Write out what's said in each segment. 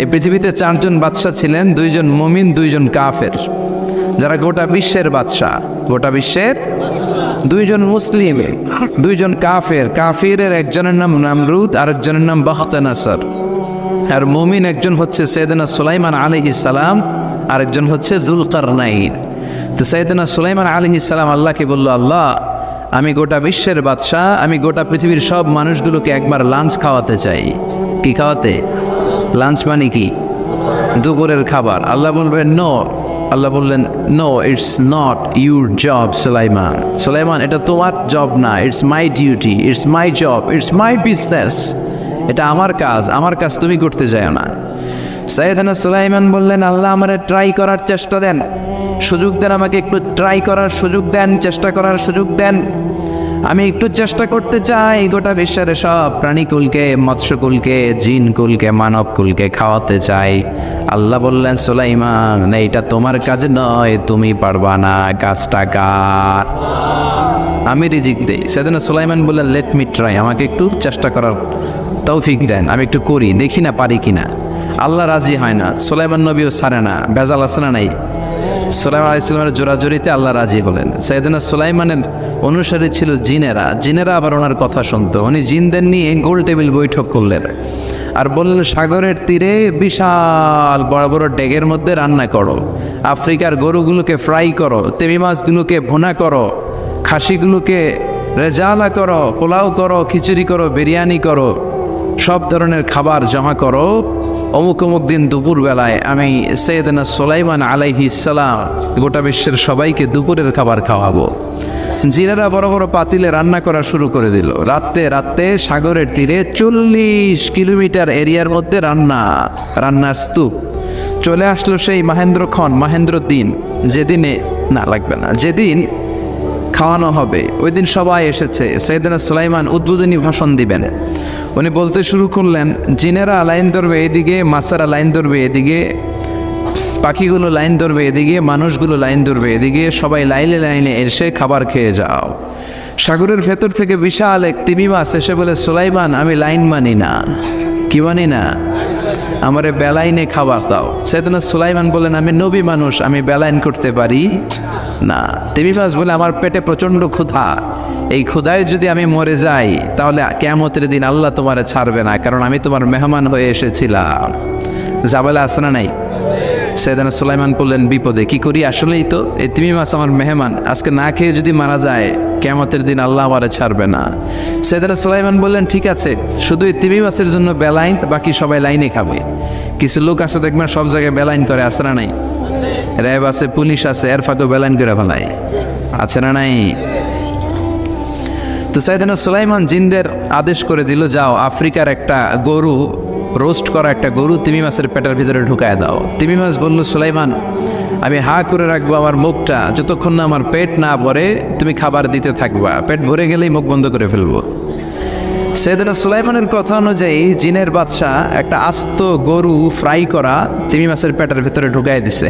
এই পৃথিবীতে চারজন বাদশা ছিলেন, দুইজন মুমিন, দুইজন কাফের, যারা গোটা বিশ্বের বাদশা। গোটা বিশ্বের দুইজন মুসলিম, দুইজন কাফের। কাফিরের একজনের নাম নামরুদ, আরেকজনের নাম বখতনাসর। আর মুমিন একজন হচ্ছে সৈয়দনা সুলাইমান আলাইহিস সালাম, আরেকজন হচ্ছে যুলকারনাইন। তো সৈয়দনা সুলাইমান আলাইহিস সালাম আল্লাহকে বলল, আল্লাহ আমি গোটা বিশ্বের বাদশা, আমি গোটা পৃথিবীর সব মানুষগুলোকে একবার লাঞ্চ খাওয়াতে চাই। কি খাওয়াতে? লাঞ্চ মানে কি? দুপুরের খাবার। আল্লাহ বলবেন নো। আল্লাহ বললেন no, it's not your job Sulaiman. Sulaiman, এটা তোমার জব না, it's my duty, it's my job, it's my business. এটা আমার কাজ, আমার কাজ তুমি করতে যাও না। সাইয়েদনা সুলাইমান বললেন, আল্লাহ আমারে ট্রাই করার চেষ্টা দেন, সুযোগ দেন, আমাকে একটু ট্রাই করার সুযোগ দেন, চেষ্টা করার সুযোগ দেন। আমি একটু চেষ্টা করতে চাই গোটা বিশ্বের সব প্রাণীকুলকে, মৎস্যকুলকে, জিনকুলকে, মানবকুলকে খাওয়াতে চাই। আল্লাহ বললেন, সুলাইমান এইটা তোমার কাজ নয়, তুমি পারবা না, কাজটা কার? আমি রিজিক দেই। সেদিন সুলাইমান বললেন, লেট মি ট্রাই, আমাকে একটু চেষ্টা করার তৌফিক দেন, আমি একটু করি, দেখি না পারি কিনা। আল্লাহ রাজি হয় না, সুলাইমান নবীও ছাড়ে না। বেজাল আছে না নাই? সুলাইমান আলাইহিস সালামের জোরাজোরিতে আল্লাহ রাজি হলেন। সাইয়েদনা সুলাইমানের অনুসারী ছিল জিনেরা। জিনেরা আবার ওনার কথা শুনতো। উনি জিনদের নিয়ে গোল টেবিল বৈঠক করলেন আর বললেন, সাগরের তীরে বিশাল বড় বড় ডেগের মধ্যে রান্না করো, আফ্রিকার গরুগুলোকে ফ্রাই করো, তেমি মাছগুলোকে ভুনা করো, খাসিগুলোকে রেজালা করো, পোলাও করো, খিচুড়ি করো, বিরিয়ানি করো, সব ধরনের খাবার জমা করো। অমুক অমুক দিন দুপুর বেলায় আমি সৈয়দনা সুলাইমান আলাইহিস সালাম গোটা বিশ্বের সবাইকে দুপুরের খাবার খাওয়াবো। জিনেরা বড় বড় পাতিলে রান্না করা শুরু করে দিল। রাতে রাতে সাগরের তীরে 40 কিলোমিটার এরিয়ার মধ্যে রান্নার স্তূপ। চলে আসলো সেই মাহেন্দ্র দিন, যেদিনে না লাগবে না, যেদিন খাওয়ানো হবে ওই দিন সবাই এসেছে। সৈয়দনা সুলাইমান উদ্বোধনী ভাষণ দিবেন। উনি বলতে শুরু করলেন, জিনেরা লাইন ধরবে এদিকে, মাছেরা লাইন ধরবে এদিকে, পাখিগুলো লাইন ধরবে এদিকে, মানুষগুলো লাইন ধরবে এদিকে, সবাই লাইনে লাইনে এসে খাবার খেয়ে যাও। সাগরের ভেতর থেকে বিশাল এক তিমি মাছ এসে বলে, সুলাইমান আমি লাইন মানি না। কি মানি না? আমারে বেলাইনে খাবার দাও। সৈয়দনা সুলাইমান বলেন, আমি নবী মানুষ, আমি বেলাইন করতে পারি না। তিমি মাছ বলে, আমার পেটে প্রচণ্ড ক্ষুধা, এই ক্ষুধায় যদি আমি মরে যাই তাহলে কিয়ামতের দিন আল্লাহ তোমারে ছাড়বে না, কারণ আমি তোমার মেহমান হয়ে এসেছিলাম। জাবেলা আছে না নাই? সৈয়দনা সুলাইমান বললেন, বিপদে কি করি? আসলেই তো এই তিমি মাছ আমার মেহমান, আজকে না খেয়ে যদি মারা যায় কিয়ামতের দিন আল্লাহ আমারে ছাড়বে না। সৈয়দনা সুলাইমান বললেন, ঠিক আছে, শুধু এই তিমি মাছের জন্য বেলাইন, বাকি সবাই লাইনে খাবে। কিছু লোক আছে দেখবেন সব জায়গায় বেলাইন করে, আছে না নাই? র্যাব আছে, পুলিশ আছে, এর ফাঁকেও বেলাইন করে ফেলায়, আছে না নাই? তো সাইয়েদনা সুলাইমান জিনদের আদেশ করে দিল, যাও আফ্রিকার একটা গরু, রোস্ট করা একটা গরু তিমি মাছের পেটের ভিতরে ঢুকায় দাও। তিমি মাছ বলল, সুলাইমান আমি হা করে রাখবো আমার মুখটা, যতক্ষণ না আমার পেট না ভরে তুমি খাবার দিতে থাকবা, পেট ভরে গেলেই মুখ বন্ধ করে ফেলবো। সাইয়েদনা সুলাইমানের কথা অনুযায়ী জিনের বাদশা একটা আস্ত গরু ফ্রাই করা তিমি মাছের পেটের ভিতরে ঢুকায় দিছে,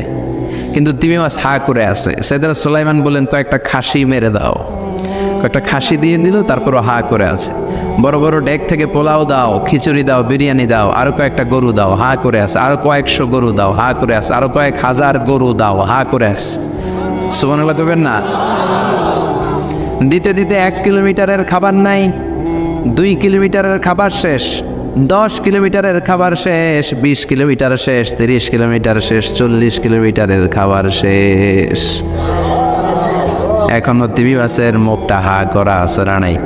কিন্তু তিমি মাছ হা করে আছে। সাইয়েদনা সুলাইমান বললেন, কয়েকটা খাসি মেরে দাও। কয়েকটা খাসি দিয়ে দিল, তারপরও হা করে আছে। বড় বড় ডেক থেকে পোলাও দাও, খিচুড়ি দাও, বিরিয়ানি দাও, আরো কয়েকটা গরু দাও, হা করে আছে। আরো কয়েকশো গরু দাও, হা করে আছে। আরো কয়েক হাজার গরু দাও, হা করে আছে। সুবহানাল্লাহ কইবেন না? দিতে দিতে 1 কিলোমিটারের খাবার নাই, 2 কিলোমিটারের খাবার শেষ, 10 কিলোমিটারের খাবার শেষ, 20 কিলোমিটার শেষ, 30 কিলোমিটার শেষ, 40 কিলোমিটারের খাবার শেষ। এখনো তিমি মাছের মুখটা হা করা আছে না নাই?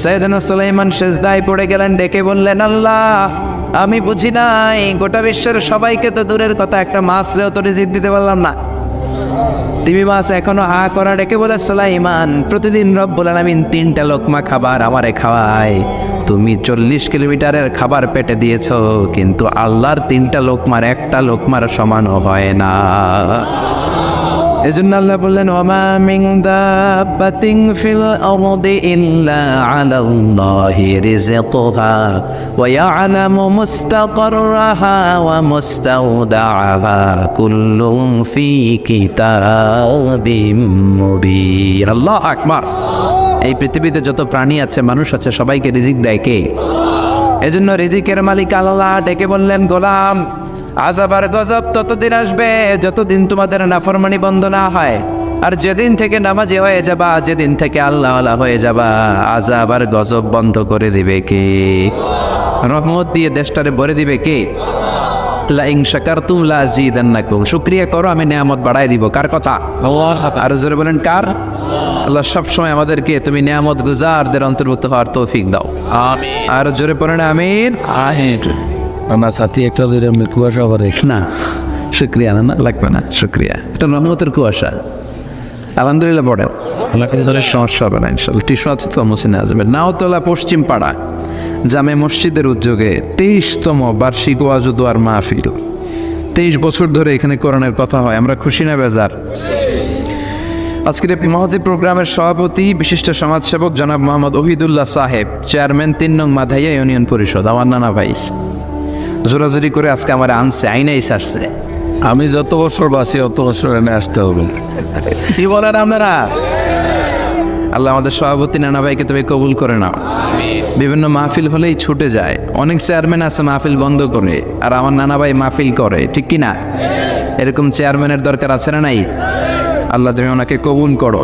সাইয়েদনা সুলাইমান সেজদায় পড়ে গেলেন, ডেকে বললেন, আল্লাহ আমি বুঝি নাই, গোটা বিশ্বের সবাইকে তো দূরের কথা, একটা মাছরেও তো রিজিক দিতে পারলাম না। তিমি মাছ এখনো হা করা, ডেকে বলে, সুলাইমান প্রতিদিন রব্বুল আলামিন 3টা লোকমা খাবার আমারে খাওয়ায়, তুমি 40 কিলোমিটারের খাবার পেটে দিয়েছো, কিন্তু আল্লাহর 3টা লোকমার একটা লোকমার সমানও হয় না। এজন্য আল্লাহ বললেন, ওমা মিন দাব্বাতিন ফিল আরদি ইল্লা আলাল্লাহি রিজকুহা ওয়া ইয়ালামু মুস্তাকাররাহা ওয়া মুস্তাওদাআহা কুল্লুন ফি কিতাবিম মুবিন। আল্লাহু আকবার। এই পৃথিবীতে যত প্রাণী আছে, মানুষ আছে, সবাইকে রিজিক দেয় কে? এজন্য রিজিকের মালিক আল্লাহ ডেকে বললেন, গোলাম আযাব আর গজব ততদিন আসবে যতদিন তোমাদের নাফরমানি বন্ধ না হয়। আর যেদিন থেকে নামাজি হয়ে যাবা, যেদিন থেকে আল্লাহওয়ালা হয়ে যাবা, আযাব আর গজব বন্ধ করে দিবে কে? রহমত দিয়ে দেশটারে ভরে দিবে কে? লা ইন শাকারতুম লা আযীদান্নাকুম, শুকরিয়া করো আমি নিয়ামত বাড়ায় দিব। কার কথা? আল্লাহ। আর জোরে বলেন কার? আল্লাহ সবসময় আমাদেরকে তুমি নিয়ামত গুজারদের অন্তর্ভুক্ত হওয়ার তৌফিক দাও, আমিন। আর জোরে পড়েন আমিন। আমার সাথী একটা ধরে আমি কুয়াশা করে না শুক্রিয়া না লাগবে না, শুক্রিয়া। এটা রহমতের কুয়াশা। আলহামদুলিল্লাহ পড়েন, সমস্যা হবে না ইনশাল্লাহ। টিস্যু আছে তো মুছে নেওয়া যাবে। নাওতলা পশ্চিম পাড়া জামে মসজিদের উদ্যোগে 23তম বার্ষিক ওয়াজ ও দোয়ার মাহফিল। 23 বছর ধরে এখানে কোরআনের কথা হয়। আমরা খুশি না বেজার? আজকের এই মহতী প্রোগ্রামের সভাপতি বিশিষ্ট সমাজসেবক জনাব মোহাম্মদ ওহিদুল্লাহ সাহেব, চেয়ারম্যান 3 নং মাধাইয়া ইউনিয়ন পরিষদ, আমার নানা ভাই। জোরাজোরি করে আজকে আমার আনছে, আইনাই সারছে। আমি যত বছর বাঁচি অত বছর এনে আসতে হবে। কি বলেন আপনারা? আল্লাহ আমাদের সভাপতি নানা ভাইকে তুমি কবুল করে নাও। বিভিন্ন মাহফিল হলেই ছুটে যায়। অনেক চেয়ারম্যান আছে মাহফিল বন্ধ করে, আর আমার নানা ভাই মাহফিল করে, ঠিক কি না? এরকম চেয়ারম্যানের দরকার আছে না নাই? আল্লাহ তুমি ওনাকে কবুল করো।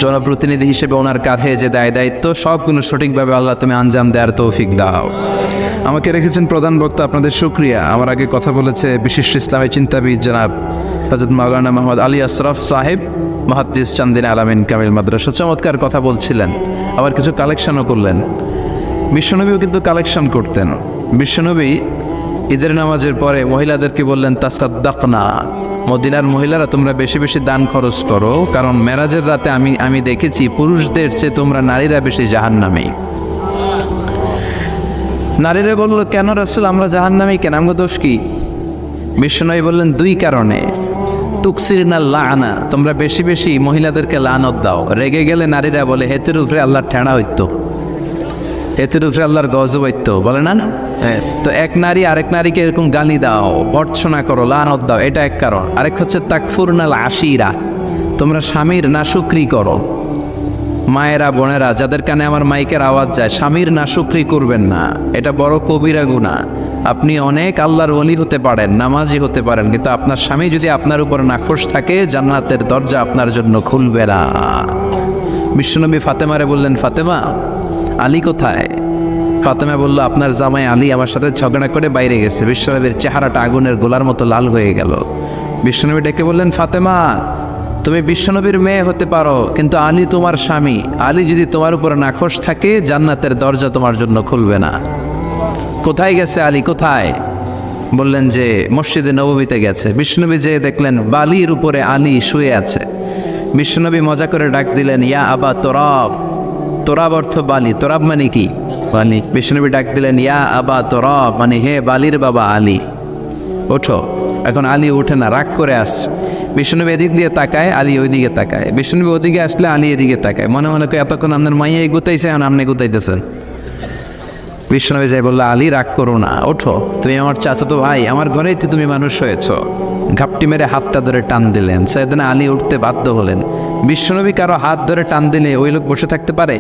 জনপ্রতিনিধি হিসেবে ওনার কাঁধে যে দায়িত্ব সবগুলো সঠিকভাবে আল্লাহ তুমি আঞ্জাম দেওয়ার তৌফিক দাও। আমাকে রেখেছেন প্রধান বক্তা, আপনাদের শুকরিয়া। আমার আগে কথা বলেছে বিশিষ্ট ইসলামী চিন্তাবিদ জনাব হযরত মাওলানা মোহাম্মদ আলী আশরাফ সাহেব, মুহাদ্দিস চান্দিনা আলামিন কামিল মাদ্রাসা। চমৎকার কথা বলছিলেন, আবার কিছু কালেকশনও করলেন। বিশ্বনবীও কিন্তু কালেকশন করতেন। বিশ্বনবী ঈদের নামাজের পরে মহিলাদেরকে বললেন, তাসাদ্দাকনা, মদিনার মহিলারা তোমরা বেশি বেশি দান খরচ করো, কারণ মেরাজের রাতে আমি দেখেছি পুরুষদের চেয়ে তোমরা নারীরা বেশি জাহান্নামী। নারীরা বলল, কেন রাসূল আমরা জাহান্নামী কেন, আমগো দোষ কি? বিশ্বনবী বললেন, 2 কারণে। তুকসিরনা লাআনা, তোমরা বেশি বেশি মহিলাদেরকে লানত দাও। রেগে গেলে নারীরা বলে হেতের উপরে আল্লাহর ঠেড়া হইতো, হেতের উপরে আল্লাহর গজব হইতো, বলে না? তো এক নারী আরেক নারীকে এরকম গালি দাও, ভর্ৎসনা করো, লানত দাও, এটা এক কারণ। আরেক হচ্ছে তাকফুরনাল আশিরা, তোমরা স্বামীর নাশুকরি করো। মায়েরা বোনেরা যাদের কানে আমার মাইকের আওয়াজ যায়, স্বামীর নাশুকরি করবেন না, এটা বড় কবিরা গুনাহ। আপনি অনেক আল্লাহর ওলি হতে পারেন, নামাজি হতে পারেন, কিন্তু আপনার স্বামী যদি আপনার উপর নাখোশ থাকে, জান্নাতের দরজা আপনার জন্য খুলবে না। বিশ্বনবী ফাতেমারে বললেন, ফাতেমা আলী কোথায়? ফাতেমা বলল, আপনার জামাই আলী আমার সাথে ঝগড়া করে বাইরে গেছে। বিশ্বনবীর চেহারাটা আগুনের গোলার মতো লাল হয়ে গেল। বিশ্বনবী ডেকে বললেন, ফাতেমা তুমি বিশ্বনবীর মেয়ে হতে পারো, কিন্তু আলী তোমার স্বামী। আলী যদি তোমার উপর নাখোশ থাকে, জান্নাতের দরজা তোমার জন্য খুলবে না। কোথায় গেছে আলী, কোথায়? বললেন যে মসজিদে নববীতে গেছে। বিশ্বনবী যে দেখলেন বালির উপরে আলী শুয়ে আছে। বিশ্বনবী মজা করে ডাক দিলেন, ইয়া আবা তোরাব। তোরাব অর্থ বালি, তোরাব মানে কি? বালি। বিশ্বনবী ডাক দিলেন, ইয়া আবা তোরাব, মানে হে বালির বাবা আলী, ওঠো। এখন আলী ওঠে না, রাগ করে আসছে। বিশ্বনবী এদিক দিয়ে তাকায়, আলী ওইদিকে তাকায়। বিশ্বনবী ওদিকে আসলে আলী এদিকে তাকায়। মনে মনে করে এতক্ষণ আপনার মাইয়া গুতাইছে, এখন আপনি গুতাইতেছেন। বিশ্বনবী যাই বললো, আলী রাগ করো না, ওঠো, তুমি আমার চাচাতো ভাই, আমার ঘরেই তো তুমি মানুষ হয়েছ। ঘাপটি মেরে হাতটা ধরে টান দিলেন। সাইয়েদনা আলী উঠতে বাধ্য হলেন। বিশ্বনবী কারো হাত ধরে টান দিলে ওই লোক বসে থাকতে পারে?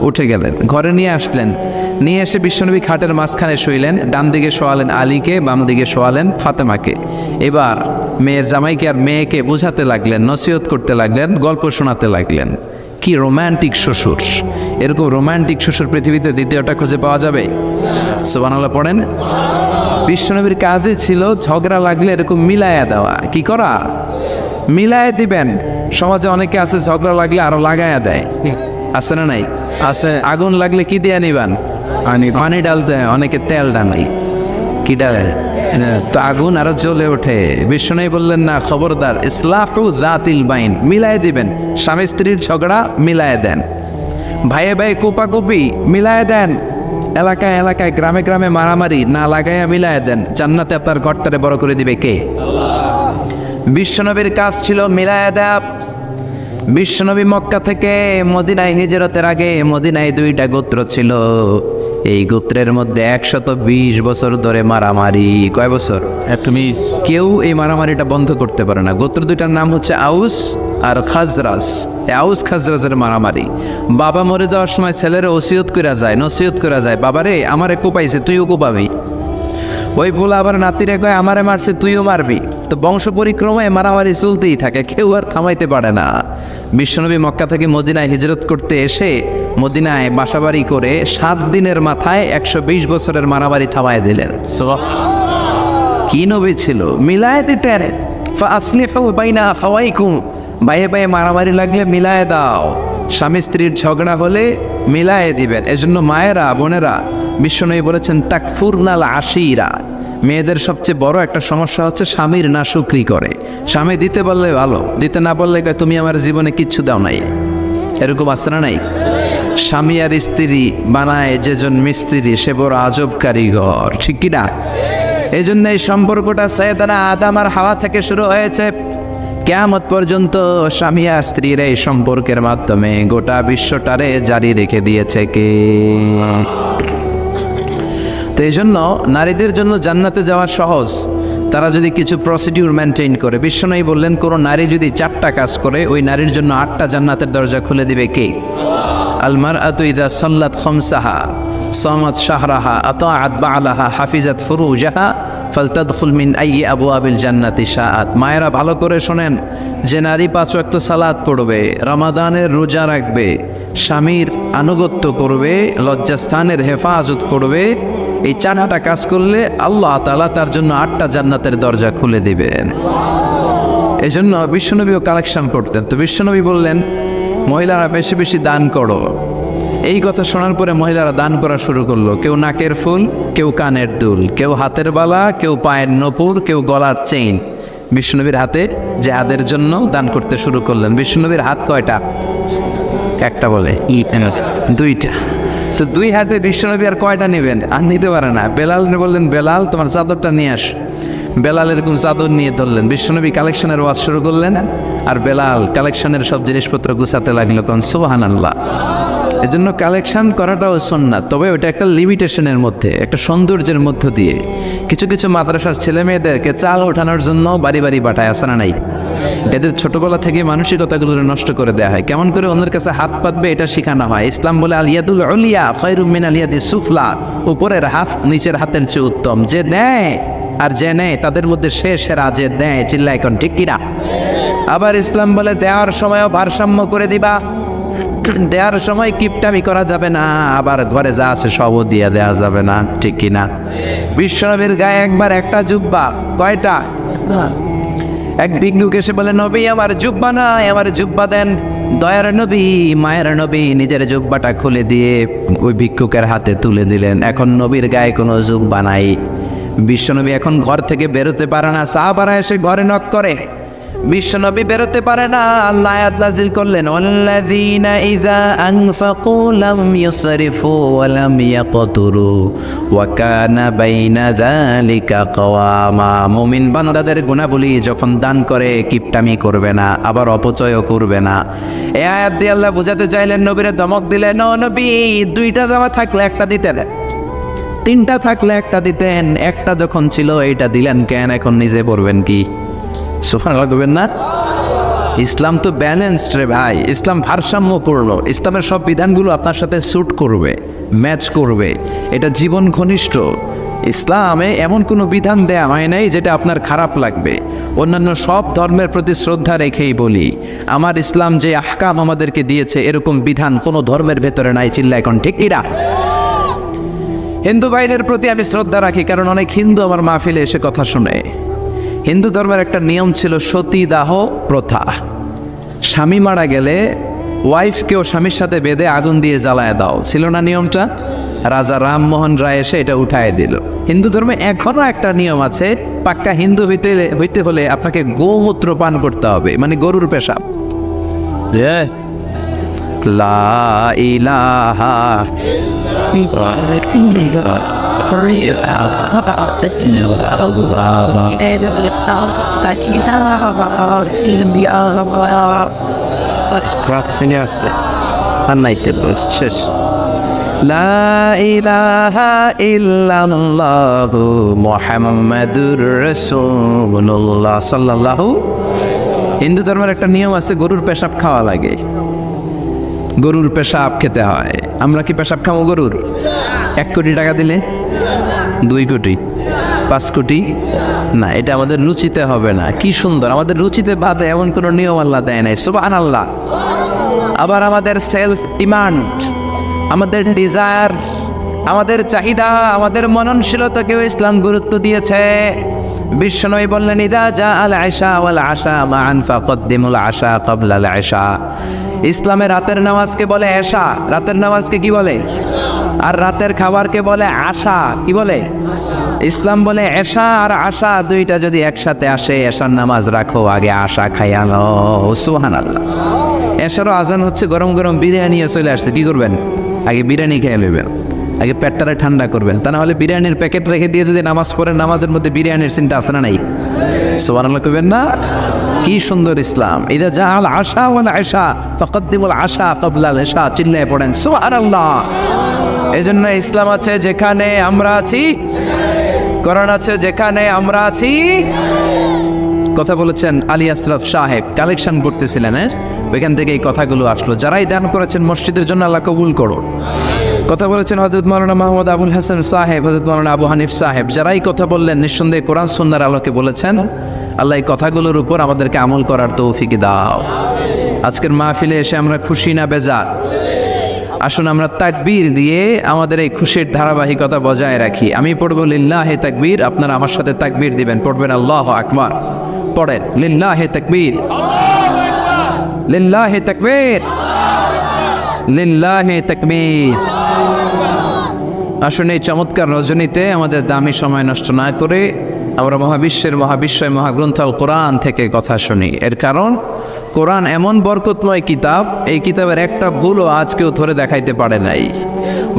উঠে গেলেন, ঘরে নিয়ে আসলেন। নিয়ে এসে বিশ্বনবী খাটের মাঝখানে শুইলেন। ডান দিকে শোয়ালেন আলীকে, বাম দিকে শোয়ালেন ফাতেমাকে। এবার মেয়ের জামাইকে আর মেয়েকে বোঝাতে লাগলেন, নসিহত করতে লাগলেন, গল্প শোনাতে লাগলেন। কি রোমান্টিক শ্বশুর! এরকম রোমান্টিক শ্বশুর পৃথিবীতে দ্বিতীয়টা খুঁজে পাওয়া যাবে? সুবহানাল্লাহ পড়েন। বিশ্বনবীর কাজই ছিল ঝগড়া লাগলে এরকম মিলায়া দেওয়া। কি করা? মিলায়া দিবেন। সমাজে অনেকে আছে ঝগড়া লাগলে আরো লাগায়া দেয়, আছে না নাই? আছে। আগুন লাগলে কি দিয়ে নিবান? পানি ডালতে হয়, অনেকে তেল ডালে। কি ডালে? তো আগুন আরো জ্বলে ওঠে। বিশ্বনবী বললেন, না, খবরদার, ইসলাহু জাতিল বাইন, মিলায় দিবেন। স্বামী স্ত্রীর ঝগড়া মিলায় দেন, ভাইয়ে ভাই কোপাকুপি মিলায় দেন, এলাকায় এলাকায় গ্রামে গ্রামে মারামারি না লাগাইয়া মিলায় দেন। জান্নাতে আপনার ঘরটারে বড় করে দিবে কে? বিশ্বনবীর কাজ ছিল মিলায় দেয়া। বিশ্বনবী মক্কা থেকে মদিনায় হিজরতের আগে মদিনায় 2টা গোত্র ছিল। এই গোত্রের মধ্যে 120 বছর ধরে মারামারি। কয় বছর? তুমি কেউ এই মারামারিটা বন্ধ করতে পারে না। গোত্র 2টার নাম হচ্ছে আউস আর খাজরাজ। এই আউস খাজরাজের মারামারি। বাবা মরে যাওয়ার সময় ছেলেরা নসিহত করা যায়, বাবারে আমারে কোপাইছে তুইও কোপাবি। ওই পোলা আবার নাতিরে কয় আমারে মারছে তুইও মারবি। তো বংশ পরিক্রমায় মারামারি চলতেই থাকে, কেউ আর থামাইতে পারে না। বিশ্বনবী মক্কা থেকে মদিনায় হিজরত করতে এসে মদিনায় বাসাবাড়ি করে 7 দিনের মাথায় 120 বছরের মারামারি থামায় দিলেন। কি নবী ছিল, মিলায় দিতেন। ফাসলিহু বাইনা আখাওয়াইকুম, বাইয়ে বাইয়ে মারামারি লাগলে মিলায় দাও। স্বামী স্ত্রীর ঝগড়া হলে মিলায়ে দিবেন। এজন্য মায়েরা বোনেরা বিশ্বনবী বলেছেন তাকফুরনাল আশিরা, মেয়েদের সবচেয়ে বড় একটা সমস্যা হচ্ছে স্বামীর না শুকরি করে। স্বামী দিতে বললে ভালো, দিতে না বললে কয় তুমি আমার জীবনে কিচ্ছু দাও নাই। এরকম আছে না নাই? স্বামী আর স্ত্রী বানায় যেজন মিস্ত্রি সে বড় আজব কারিগর, ঠিক কি না? এই জন্য এই সম্পর্কটা সাইয়েদানা আদম আর হাওয়া থেকে শুরু হয়েছে। কিয়ামত পর্যন্ত স্বামী আর স্ত্রীর এই সম্পর্কের মাধ্যমে গোটা বিশ্বটারে জারি রেখে দিয়েছে কে? তো এই জন্য নারীদের জন্য জান্নাতে যাওয়া সহজ, তারা যদি কিছু প্রসিডিউর মেনটেন করে। বিশ্বনবী বললেন কোন নারী যদি 4টা কাজ করে ওই নারীর জন্য 8টা জান্নাতের দরজা খুলে দিবে কে? আল মারআতু ইযা সাল্লাত খামসাহা সামাত শাহরাহা আতাআত বা'লাহা হাফিজাত ফুরুজাহা ফালতাদখুল মিন আইয়ি আবওয়াবিল জান্নাতি শাআত। মায়েরা ভালো করে শোনেন, যে নারী 5 ওয়াক্ত সালাত পড়বে, রমাদানের রোজা রাখবে, স্বামীর আনুগত্য করবে, লজ্জাস্থানের হেফাজত করবে, এই 4টা কাজ করলে আল্লাহ তাআলা তার জন্য 8টা জান্নাতের দরজা খুলে দিবেন। এজন্য বিশ্বনবীও কালেকশন করতেন। তো বিশ্বনবী বললেন মহিলারা বেশি বেশি দান করো। এই কথা শোনার পরে মহিলারা দান করা শুরু করলো। কেউ নাকের ফুল, কেউ কানের দুল, কেউ হাতের বালা, কেউ পায়ের নপুর, কেউ গলার চেইন বিশ্বনবীর হাতে জেহাদের জন্য দান করতে শুরু করলেন। বিশ্বনবীর হাত কয়টা? একটা বলে 2টা। তো 2 হাতে বিশ্বনবী আর কয়টা নেবেন? আর নিতে পারে না। বেলাল বললেন বেলাল তোমার চাদরটা নিয়ে আস। বেলাল এরকম চাদর নিয়ে ধরলেন। বিশ্বনবী কালেকশনের ওয়াজ শুরু করলেন আর বেলাল কালেকশনের সব জিনিসপত্র গুছাতে লাগলো। কোন সুবহানাল্লাহ। এজন্য কালেকশন করাটাও সুন্নাত, তবে ওটা একটা লিমিটেশনের মধ্যে, একটা সৌন্দর্যের মধ্য দিয়ে। কিছু কিছু মাদ্রাসার ছেলে মেয়েদেরকে চাল ওঠানোর জন্য বাড়ি বাড়ি পাঠায়, আসে না নাই? এদের ছোটবেলা থেকে মানসিকতাগুলো নষ্ট করে দেওয়া হয়। কেমন করে অন্যের কাছে হাত পাতবে এটা শেখানো হয়। ইসলাম বলে আল ইয়াদুল উলিয়া খায়রুম মিন আল ইয়াদিস সুফলা, উপরের হাত নিচের হাতের চেয়ে উত্তম। যে দেয় আর যে নেয় তাদের মধ্যে সে সেরা, যে দেয়। চিল্লা এখন ঠিক কিনা? আবার ইসলাম বলে দেওয়ার সময়ও ভারসাম্য করে দিবা, দেওয়ার সময় কিপটামি করা যাবে না, আবার ঘরে যা আছে সবও দিয়ে দেওয়া যাবে না, ঠিক কিনা? বিশ্বনবীর গায়ে একবার একটা জুব্বা, কয়টা? এক ভিক্ষুক এসে বলে নবী আমার জুব্বা নাই, আমার জুব্বা দেন। দয়ার নবী মায়ের নবী নিজের জুব্বাটা খুলে দিয়ে ওই ভিক্ষুকের হাতে তুলে দিলেন। এখন নবীর গায়ে কোনো জুব্বা নাই। বিশ্বনবী এখন ঘর থেকে বেরোতে পারে না। সাহাবারা এসে ঘরে নক করে, বিশ্বনবী বেরোতে পারে না। আল্লাহ আয়াত নাযিল করলেন ওয়াল্লাযীনা ইযা আনফাকু লাম ইউসরিফু ওয়া লাম ইয়াকতুরু ওয়া কানা বাইনা যালিকা কওয়ামা। মুমিন বান্দাদের গুণাবলী যখন দান করে কিপটামি করবে না, আবার অপচয়ও করবে না। এই আয়াত দিয়ে আল্লাহ বুঝাতে চাইলেন, নবীরে ধমক দিলেন, ও নবী 2টা জামা থাকলে একটা দিতেন, 3টা থাকলে একটা দিতেন, একটা যখন ছিল এইটা দিলেন কেন? এখন নিজে পড়বেন কি? সুবহানাল্লাহ করবেন না? ইসলাম তো ব্যালেন্সড রে ভাই, ইসলাম ভারসাম্যপূর্ণ। ইসলামের সব বিধানগুলো আপনার সাথে স্যুট করবে, ম্যাচ করবে, এটা জীবন ঘনিষ্ঠ। ইসলামে এমন কোনো বিধান দেয়া হয় নাই যেটা আপনার খারাপ লাগবে। অন্যান্য সব ধর্মের প্রতি শ্রদ্ধা রেখেই বলি, আমার ইসলাম যে আহকাম আমাদেরকে দিয়েছে এরকম বিধান কোনো ধর্মের ভেতরে নাই। চিল্লা এখন ঠিক কিনা? হিন্দু ভাইদের প্রতি আমি শ্রদ্ধা রাখি, কারণ অনেক হিন্দু আমার মাহফিলে এসে কথা শুনে। হিন্দু ধর্মের একটা নিয়ম ছিল সতীদাহ প্রথা। স্বামী মারা গেলে ওয়াইফকেও স্বামীর সাথে বেঁধে আগুন দিয়ে জ্বালায় দাও, ছিল না নিয়মটা? রাজা রামমোহন রায় এসে এটা উঠায় দিল। হিন্দু ধর্মে এখনো একটা নিয়ম আছে, পাক্কা হিন্দু হইতে হলে আপনাকে গোমূত্র পান করতে হবে, মানে গরুর পেশাব। লা ইলাহা আর নাইতে শেষ লা ইলাহা ইল্লাল্লাহু মুহাম্মাদুর রাসূলুল্লাহ সাল্লাল্লাহু। হিন্দু ধর্মের একটা নিয়ম আছে, গরুর পেশাব খাওয়া লাগে, গরুর পেশাব খেতে হয়। আমরা কি পেশাব খাবো গরুর? 1 কোটি টাকা দিলে 2 কোটি 5 কোটি না, এটা আমাদের রুচিতে হবে না। কি সুন্দর, আমাদের রুচিতে বাদে এমন কোনো নিয়ম আল্লাহ দেয় নাই, সুবহানাল্লাহ। আবার আমাদের সেলফ ডিমান্ড, আমাদের ডিজায়ার, আমাদের চাহিদা, আমাদের মননশীলতাকেও ইসলাম গুরুত্ব দিয়েছে। বিশ্বনবী বললেন, ইদা জা আল আশা ওয়াল আশা মান ফাকদ্দিমুল আশা ক্বাবলা আল আশা। ইসলামে রাতের নামাজকে বলে এশা, রাতের নামাজকে কি বলে? আর রাতের খাবারকে বলে আশা, কি বলে? ইসলাম বলে এশা আর আশা দুইটা যদি একসাথে আসে, এশার নামাজ রাখো, আগে আশা খাইয়া নাও। সুবহানাল্লাহ। এশারও আজান হচ্ছে, গরম গরম বিরিয়ানি চলে আসছে, কি করবেন? আগে বিরিয়ানি খেয়ে নেবেন, আগে পেটটারে ঠান্ডা করবেন। তা না হলে বিরিয়ানির প্যাকেট রেখে দিয়ে যদি নামাজ পড়েন, নামাজের মধ্যে বিরিয়ানির চিন্তা আছে না নাই? সুবহানাল্লাহ কইবেন না? কি সুন্দর ইসলাম। ইদা জা আল আশা ওয়াল আশা ফাকদ্দিমুল আশা ক্বাবলা আল আশা, চিল্লায়ে পড়েন সুবহানাল্লাহ। এজন্য ইসলাম আছে যেখানে আমরা আছি, কোরআন আছে যেখানে আমরা আছি। কথা বলেছেন আলী আশরাফ সাহেব, কালেকশন করতেছিলেন, ওইখান থেকে এই কথাগুলো আসলো। যারাই দান করেছেন মসজিদের জন্য আল্লাহ কবুল করো। কথা বলেছেন হযরত মাওলানা মাহমুদ আবুল হাসান সাহেব, হযরত মাওলানা আবু হানিফ সাহেব, যারাই কথা বললেন নিঃসন্দেহে কোরআন সুন্নাহর আলোকে বলেছেন। আল্লাহ এই কথাগুলোর উপর আমাদেরকে আমল করার তৌফিক দাও। আজকের মাহফিলে এসে আমরা খুশি না বেজার? আসুন আমরা তাকবীর দিয়ে আমাদের এই খুশির ধারাবাহিকতা বজায় রাখি। আমি পড়ব লিল্লাহে তাকবীর, আপনারা আমার সাথে তাকবীর দিবেন। পড়বেন আল্লাহু আকবার। পড়েন লিল্লাহে তাকবীর, লিল্লাহে তাকবীর, লিল্লাহে তাকবীর। আসুন এই চমৎকার রজনীতে আমাদের দামি সময় নষ্ট না করে আমরা মহাবিশ্বের মহাবিশ্বয় মহাগ্রন্থ আল কোরআন থেকে কথা শুনি। এর কারণ কোরআন এমন বরকতময় কিতাব, এই কিতাবের একটা ভুলও আজ কেউ ধরে দেখাইতে পারে নাই,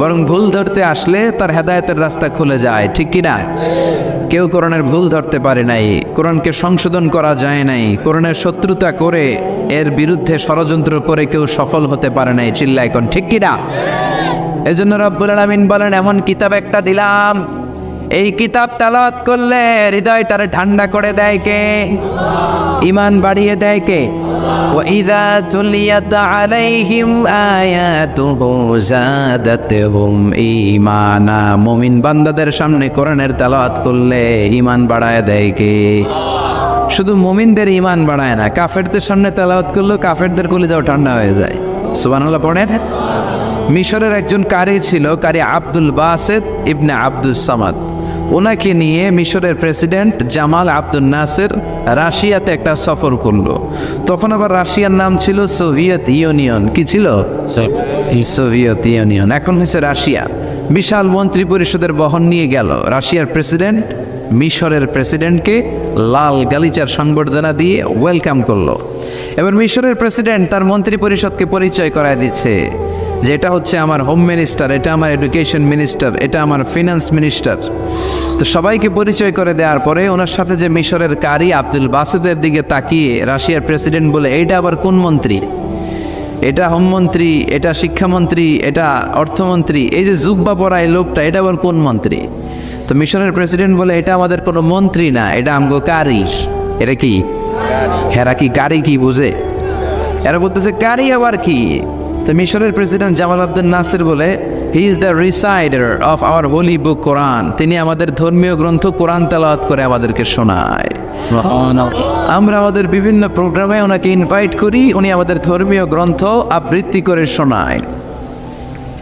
বরং ভুল ধরতে আসলে তার হেদায়েতের রাস্তা খুলে যায়, ঠিক কি না? কেউ কোরআনের ভুল ধরতে পারে নাই, কোরআনকে সংশোধন করা যায় নাই, কোরআনের শত্রুতা করে এর বিরুদ্ধে ষড়যন্ত্র করে কেউ সফল হতে পারে নাই। চিল্লায় কোন ঠিক কি না? এজন্য রব্বুল আলামিন বলেন, এমন কিতাব একটা দিলাম, এই কিতাব তেলাওয়াত করলে হৃদয়টারে ঠান্ডা করে দেয় কে? ঈমান বাড়িয়ে দেয় কে? وَإِذَا تُلِيَتْ عَلَيْهِمْ آيَاتُهُ زَادَتْهُمْ ঈমানা। মুমিন বান্দাদের সামনে কোরআনের তেলাওয়াত করলে ঈমান বাড়ায় দেয় কে? শুধু মুমিনদের ঈমান বাড়ায় না, কাফেরদের সামনে তেলাওয়াত করলেও কাফেরদের কলিজাও ঠান্ডা হয়ে যায়। সুবহানাল্লাহ পড়েন। মিশরের একজন কারি ছিল, কারি আব্দুল বাসেত ইবনে আব্দুস সামাদ। ওনাকে নিয়ে মিশরের প্রেসিডেন্ট জামাল আব্দুল নাসের রাশিয়াতে একটা সফর করলো। তখন আবার রাশিয়ার নাম ছিল সোভিয়েত ইউনিয়ন। কি ছিল? সোভিয়েত ইউনিয়ন, এখন হয়েছে রাশিয়া। বিশাল মন্ত্রী পরিষদের বহন নিয়ে গেল। রাশিয়ার প্রেসিডেন্ট মিশরের প্রেসিডেন্টকে লাল গালিচার সংবর্ধনা দিয়ে ওয়েলকাম করলো। এবার মিশরের প্রেসিডেন্ট তার মন্ত্রী পরিষদকে পরিচয় করায় দিচ্ছে যে এটা হচ্ছে আমার হোম মিনিস্টার, এটা আমার এডুকেশন মিনিস্টার, এটা আমার ফিনান্স মিনিস্টার। তো সবাইকে পরিচয় করে দেওয়ার পরে ওনার সাথে যে মিশরের কারি আব্দুল বাসেতের দিকে তাকিয়ে রাশিয়ার প্রেসিডেন্ট বলে, এইটা আবার কোন মন্ত্রী? এটা হোমমন্ত্রী, এটা শিক্ষামন্ত্রী, এটা অর্থমন্ত্রী, এই যে জুব্বা পরা এই লোকটা, এটা আবার কোন মন্ত্রী? তো মিশরের প্রেসিডেন্ট বলে, এটা আমাদের কোনো মন্ত্রী না, এটা আমগো কারি। এটা কি? হেরা কি কারি কি বুঝে? এরা বলতেছে কারি আবার কি? তো মিশরের প্রেসিডেন্ট জামাল আব্দুল নাসির বলে, he is the reciter of our holy book Quran. তিনি আমাদের ধর্মীয় গ্রন্থ কোরআন তেলাওয়াত করে আমাদেরকে শোনায়। আমরা আমাদের বিভিন্ন প্রোগ্রামে ওনাকে ইনভাইট করি, উনি আমাদের ধর্মীয় গ্রন্থ আবৃত্তি করে শোনায়।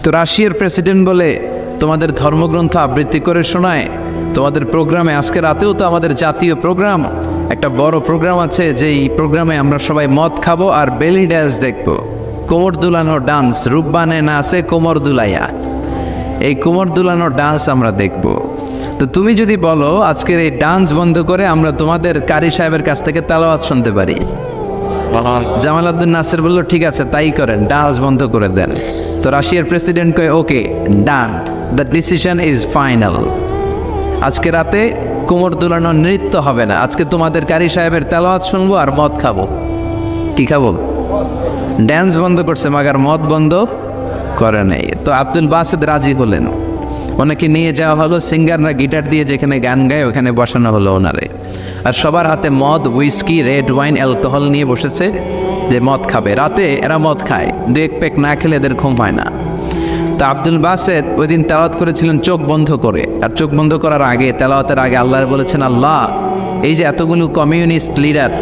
তো রাশিয়ার প্রেসিডেন্ট বলে, তোমাদের ধর্মগ্রন্থ আবৃত্তি করে শোনায়? তোমাদের প্রোগ্রামে আজকে রাতেও তো আমাদের জাতীয় প্রোগ্রাম, একটা বড় প্রোগ্রাম আছে, যেই প্রোগ্রামে আমরা সবাই মদ খাবো আর বেলি ড্যান্স দেখবো। কোমর দুলানো ডান্স, রূপবানে নাচে কোমর দুলাইয়া, এই কোমর দুলানো ডান্স আমরা দেখব। তো তুমি যদি বলো আজকের এই ডান্স বন্ধ করে আমরা তোমাদের কারি সাহেবের কাছ থেকে তেলাওয়াত শুনতে পারি, জামাল আব্দুল নাসির বলল, ঠিক আছে তাই করেন, ডান্স বন্ধ করে দেন। তো রাশিয়ার প্রেসিডেন্ট কয়, ওকে ডান, দ্য ডিসিশন ইজ ফাইনাল। আজকে রাতে কোমর দুলানো নৃত্য হবে না, আজকে তোমাদের কারি সাহেবের তেলাওয়াত শুনবো আর মদ খাবো। কি খাবো? ড্যান্স বন্ধ করছে মাগার মদ বন্ধ করে নাই। তো আব্দুল বাসেদ রাজি হলেন, ওনাকে নিয়ে যাওয়া হলো, সিঙ্গাররা গিটার দিয়ে যেখানে গান গায় ওখানে বসানো হলো ওনারে। আর সবার হাতে মদ, উইস্কি, রেড ওয়াইন, অ্যালকোহল নিয়ে বসেছে যে মদ খাবে। রাতে এরা মদ খায়, 2-1 প্যাক না খেলে এদের ঘুম হয় না। তা আব্দুল বাসেদ ওই দিন তেলাওয়াত করেছিলেন চোখ বন্ধ করে। আর চোখ বন্ধ করার আগে, তেলাওয়াতের আগে আল্লাহ বলেছেন, আল্লাহ এই যে এতগুলো কমিউনিস্ট লিডার,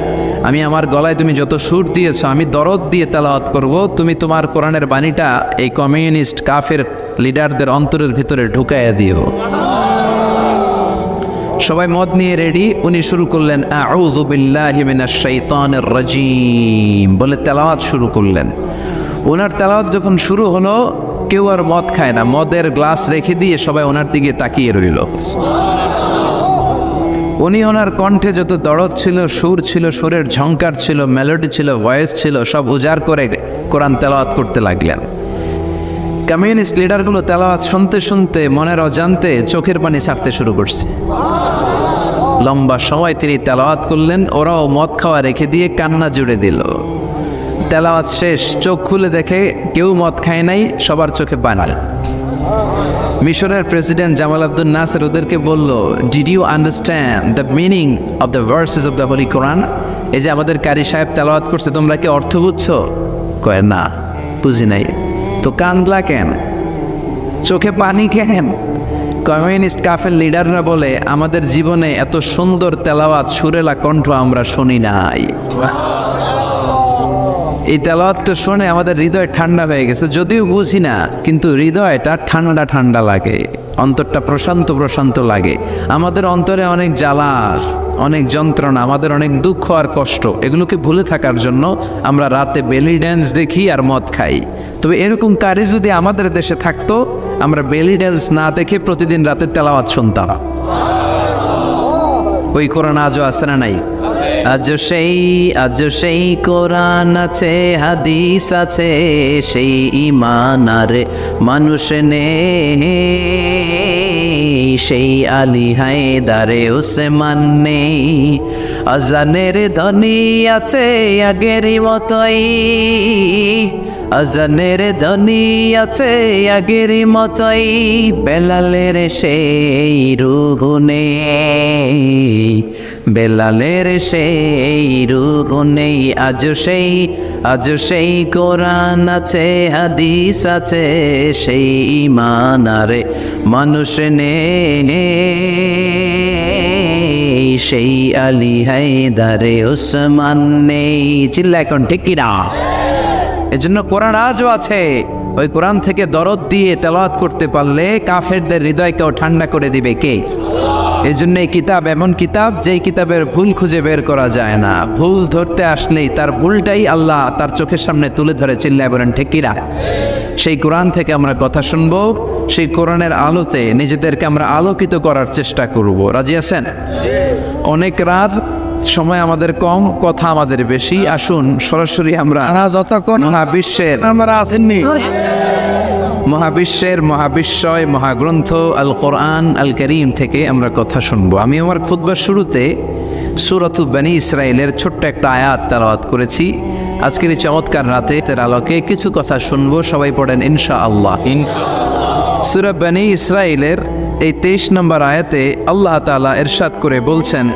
আমি আমার গলায় তুমি যত সুর দিয়েছো, আমি দরদ দিয়ে তেলাওয়াত করব, তুমি তোমার কোরআনের বাণীটা এই কমিউনিস্ট কাফের লিডারদের অন্তরের ভিতরে ঢুকাইয়া দিও। সবাই মদ নিয়ে রেডি, উনি শুরু করলেন আউযু বিল্লাহি মিনাশ শাইতানির রাজিম বলে তেলাওয়াত শুরু করলেন। ওনার তেলাওয়াত যখন শুরু হলো, কেউ আর মদ খায় না, মদের গ্লাস রেখে দিয়ে সবাই ওনার দিকে তাকিয়ে রইল। উনি ওনার কণ্ঠে যত দরদ ছিল, সুর ছিল, সুরের ঝংকার ছিল, মেলোডি ছিল, ভয়েস ছিল, সব উজাড় করে কোরআন তেলাওয়াত করতে লাগলেন। কমিউনিস্ট লিডারগুলো তেলাওয়াত শুনতে শুনতে মনের অজান্তে চোখের পানি ছাড়তে শুরু করছে। লম্বা সময় তিনি তেলাওয়াত করলেন, ওরাও মদ খাওয়া রেখে দিয়ে কান্না জুড়ে দিল। তেলাওয়াত শেষ, চোখ খুলে দেখে কেউ মদ খায় নাই, সবার চোখে পানি। মিশরের প্রেসিডেন্ট জামাল আব্দুল নাসের ওদেরকে বলল, did you understand the meaning of the verses of the holy Quran? এই যে আমাদের কারি সাহেব তেলাওয়াত করছে, তোমরা কি অর্থ বুঝছো? কয় না, বুঝি নাই। তো কান্দলা কেন, চোখে পানি কেন? কমিউনিস্ট কাফের লিডাররা বলে, আমাদের জীবনে এত সুন্দর তেলাওয়াত, সুরেলা কণ্ঠ আমরা শুনি নাই। এই তেলাওয়াতটা শুনে আমাদের হৃদয় ঠান্ডা হয়ে গেছে, যদিও বুঝি না, কিন্তু হৃদয়টা ঠান্ডা ঠান্ডা লাগে, অন্তরটা প্রশান্ত প্রশান্ত লাগে। আমাদের অন্তরে অনেক জ্বালা, অনেক যন্ত্রণা, আমাদের অনেক দুঃখ আর কষ্ট, এগুলোকে ভুলে থাকার জন্য আমরা রাতে বেলি ড্যান্স দেখি আর মদ খাই। তবে এরকম কারি যদি আমাদের দেশে থাকতো, আমরা বেলি ড্যান্স না দেখে প্রতিদিন রাতে তেলাওয়াত শুনতাম। ওই কোরআন আজও আছে না নাই? আজ সেই কোরআন আছে, হাদিস আছে, সেই ঈমান আর মানুষ নেই, সেই আলী হায়দারে উসমান নেই। আজানের ধ্বনি আছে আগেরই মতোই, আজানের ধ্বনি আছে আগেরই মতোই, বেলালের সেই রূহ নেই, বেলালের সেই রূহ নেই। আজ সেই কোরআন আছে, হাদিস আছে, সেই ঈমান আর মানুষ নেই, সেই আলী হায়দারে উসমান নেই। চিল্লা এখন ঠিক কিনা? এজন্য কোরআন আজও আছে। ওই কোরআন থেকে দরদ দিয়ে তেলাওয়াত করতে পারলে কাফেরদের হৃদয়কেও ঠান্ডা করে দিবে কে? এজন্য এই কিতাব এমন কিতাব, যেই কিতাবের ভুল খুঁজে বের করা যায় না। ভুল ধরতে আসলেই তার ভুলটাই আল্লাহ তার চোখের সামনে তুলে ধরে। চিল্লায় বলেন ঠিক কিনা? সেই কোরআন থেকে আমরা কথা শুনবো, সেই কোরআনের আলোতে নিজেদেরকে আমরা আলোকিত করার চেষ্টা করব। রাজি আছেন? অনেক রাত, সময় আমাদের কম, কথা আমাদের বেশি। আসুন সরাসরি আমরা যতক্ষণ মহাবিশ্বের আমরা আসেননি, মহাবিশ্বয় মহাগ্রন্থ আল কোরআন আল করিম থেকে আমরা কথা শুনবো। আমি আমার খুতবার শুরুতে সূরাতুল বনী ইসরাইলের ছোট্ট একটা আয়াত তেলাওয়াত করেছি। আজকের এই চমৎকার রাতে এর আলোকে কিছু কথা শুনবো। সবাই পড়েন ইনশাআল্লাহ। সূরা বনী ইসরাইলের এই 23 নম্বর আয়াতে আল্লাহ তাআলা ইরশাদ করে বলছেন,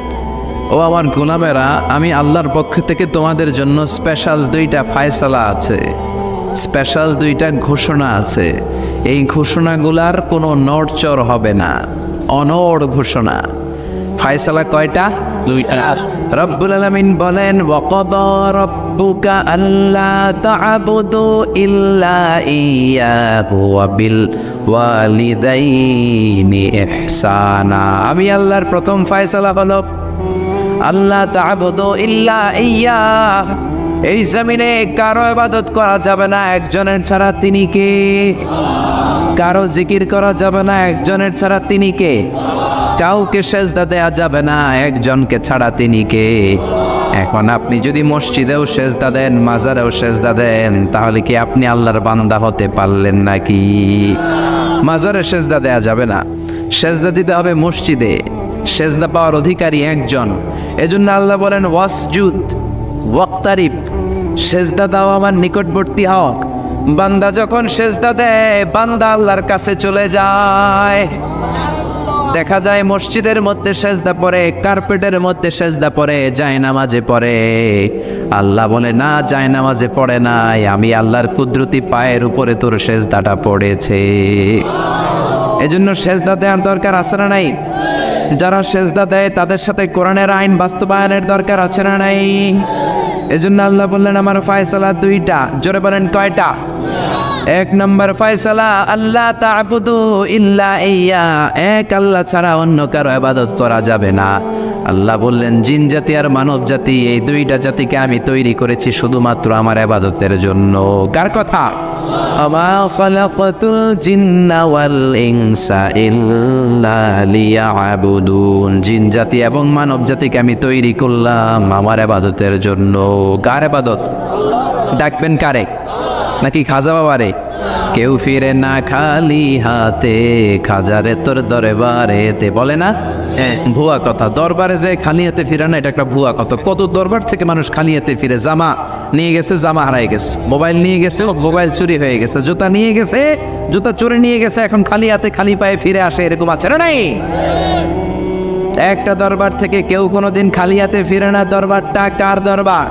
ও আমার গোলামেরা, আমি আল্লাহর পক্ষ থেকে তোমাদের জন্য স্পেশাল 2টা ফায়সালা আছে, স্পেশাল 2টা ঘোষণা আছে। এই ঘোষণাগুলার কোনো নড়চড় হবে না, অনড় ঘোষণা। ফায়সালা কয়টা? 2টা। রব্বুল আলামিন বলেন, ওয়াকাদা রাব্বুকা আল্লা তা'বুদু ইল্লা ইয়্যাহু ওয়া বিল ওয়ালিদাইনি ইহসানা। আমি আল্লাহর প্রথম ফায়সালা হলো আল্লাহ তা'বুদু ইল্লা ইয়্যাহ। এই জমিনে কারো ইবাদত করা যাবে না একজনের ছাড়া, তিনি কে? কারো জিকির করা যাবে না একজনের ছাড়া, তিনি কে? কাউকে সেজদা দেয়া যাবে না একজনকে ছাড়া, তিনি কে? এখন আপনি যদি মসজিদেও সেজদা দেন, মাজারেও সেজদা দেন, তাহলে কি আপনি আল্লাহর বান্দা হতে পারলেন নাকি? মাজারে সেজদা দেয়া যাবে না, সেজদা দিতে হবে মসজিদে। সেজদা পাওয়ার অধিকারী একজন। এজন্য আল্লাহ বলেন ওয়াসজুদ ওয়াক্তারিব, সেজদা দাও আমার নিকটবর্তী হও। বান্দা যখন সেজদা দেয় বান্দা আল্লাহর কাছে চলে যায়। দেখা যায় মসজিদের মধ্যে সেজদা পড়ে, কার্পেটের মধ্যে সেজদা পড়ে, জায়নামাজে পড়ে। আল্লাহ বলে না, জায়নামাজে পড়ে নাই, আমি আল্লাহর কুদরতি পায়ের উপরে তোর সেজদাটা পড়েছে। এজন্য সেজদা দেওয়ার দরকার আছে না নাই? যারা সেজদা দেয় তাদের সাথে কোরআনের আইন বাস্তবায়নের দরকার আছে না নাই? এজন্য আল্লাহ বললেন আমার ফয়সালা দুইটা। জোরে বলেন কয়টা? এক নম্বর ফয়সালা, আল্লাহ তা'বুদু ইল্লা ইয়া, এক আল্লাহ ছাড়া অন্য কারো ইবাদত করা যাবে না। আল্লাহ বললেন জিন জাতি আর মানব জাতি, এই দুইটা জাতিকে আমি তৈরি করেছি শুধুমাত্র আমার ইবাদতের জন্য। কার কথা? আমা খালাকাতুল জিন্না ওয়াল ইনসা ইল্লা লিয়াবুদুন, জিন জাতি এবং মানব জাতিকে আমি তৈরি করলাম আমার ইবাদতের জন্য। কার ইবাদত? ডাকবেন কারে? নাকি খাজা বাবারে? কেউ ফিরে না খালি হাতে, খাজারে তোর দরবারেতে, বলে না? ভুয়া কথা। দরবারে যে খালি হাতে ফিরে না, এটা একটা ভুয়া কথা। কত দরবার থেকে মানুষ খালি হাতে ফিরে। জামা নিয়ে গেছে, জামা হারাই গেছে। মোবাইল নিয়ে গেছে, মোবাইল চুরি হয়ে গেছে। জুতা নিয়ে গেছে, জুতা চুরি নিয়ে গেছে, এখন খালি হাতে খালি পায়ে ফিরে আসে। এরকম আছে না নাই? একটা দরবার থেকে কেউ কোনোদিন খালি হাতে ফিরে না। দরবারটা কার দরবার?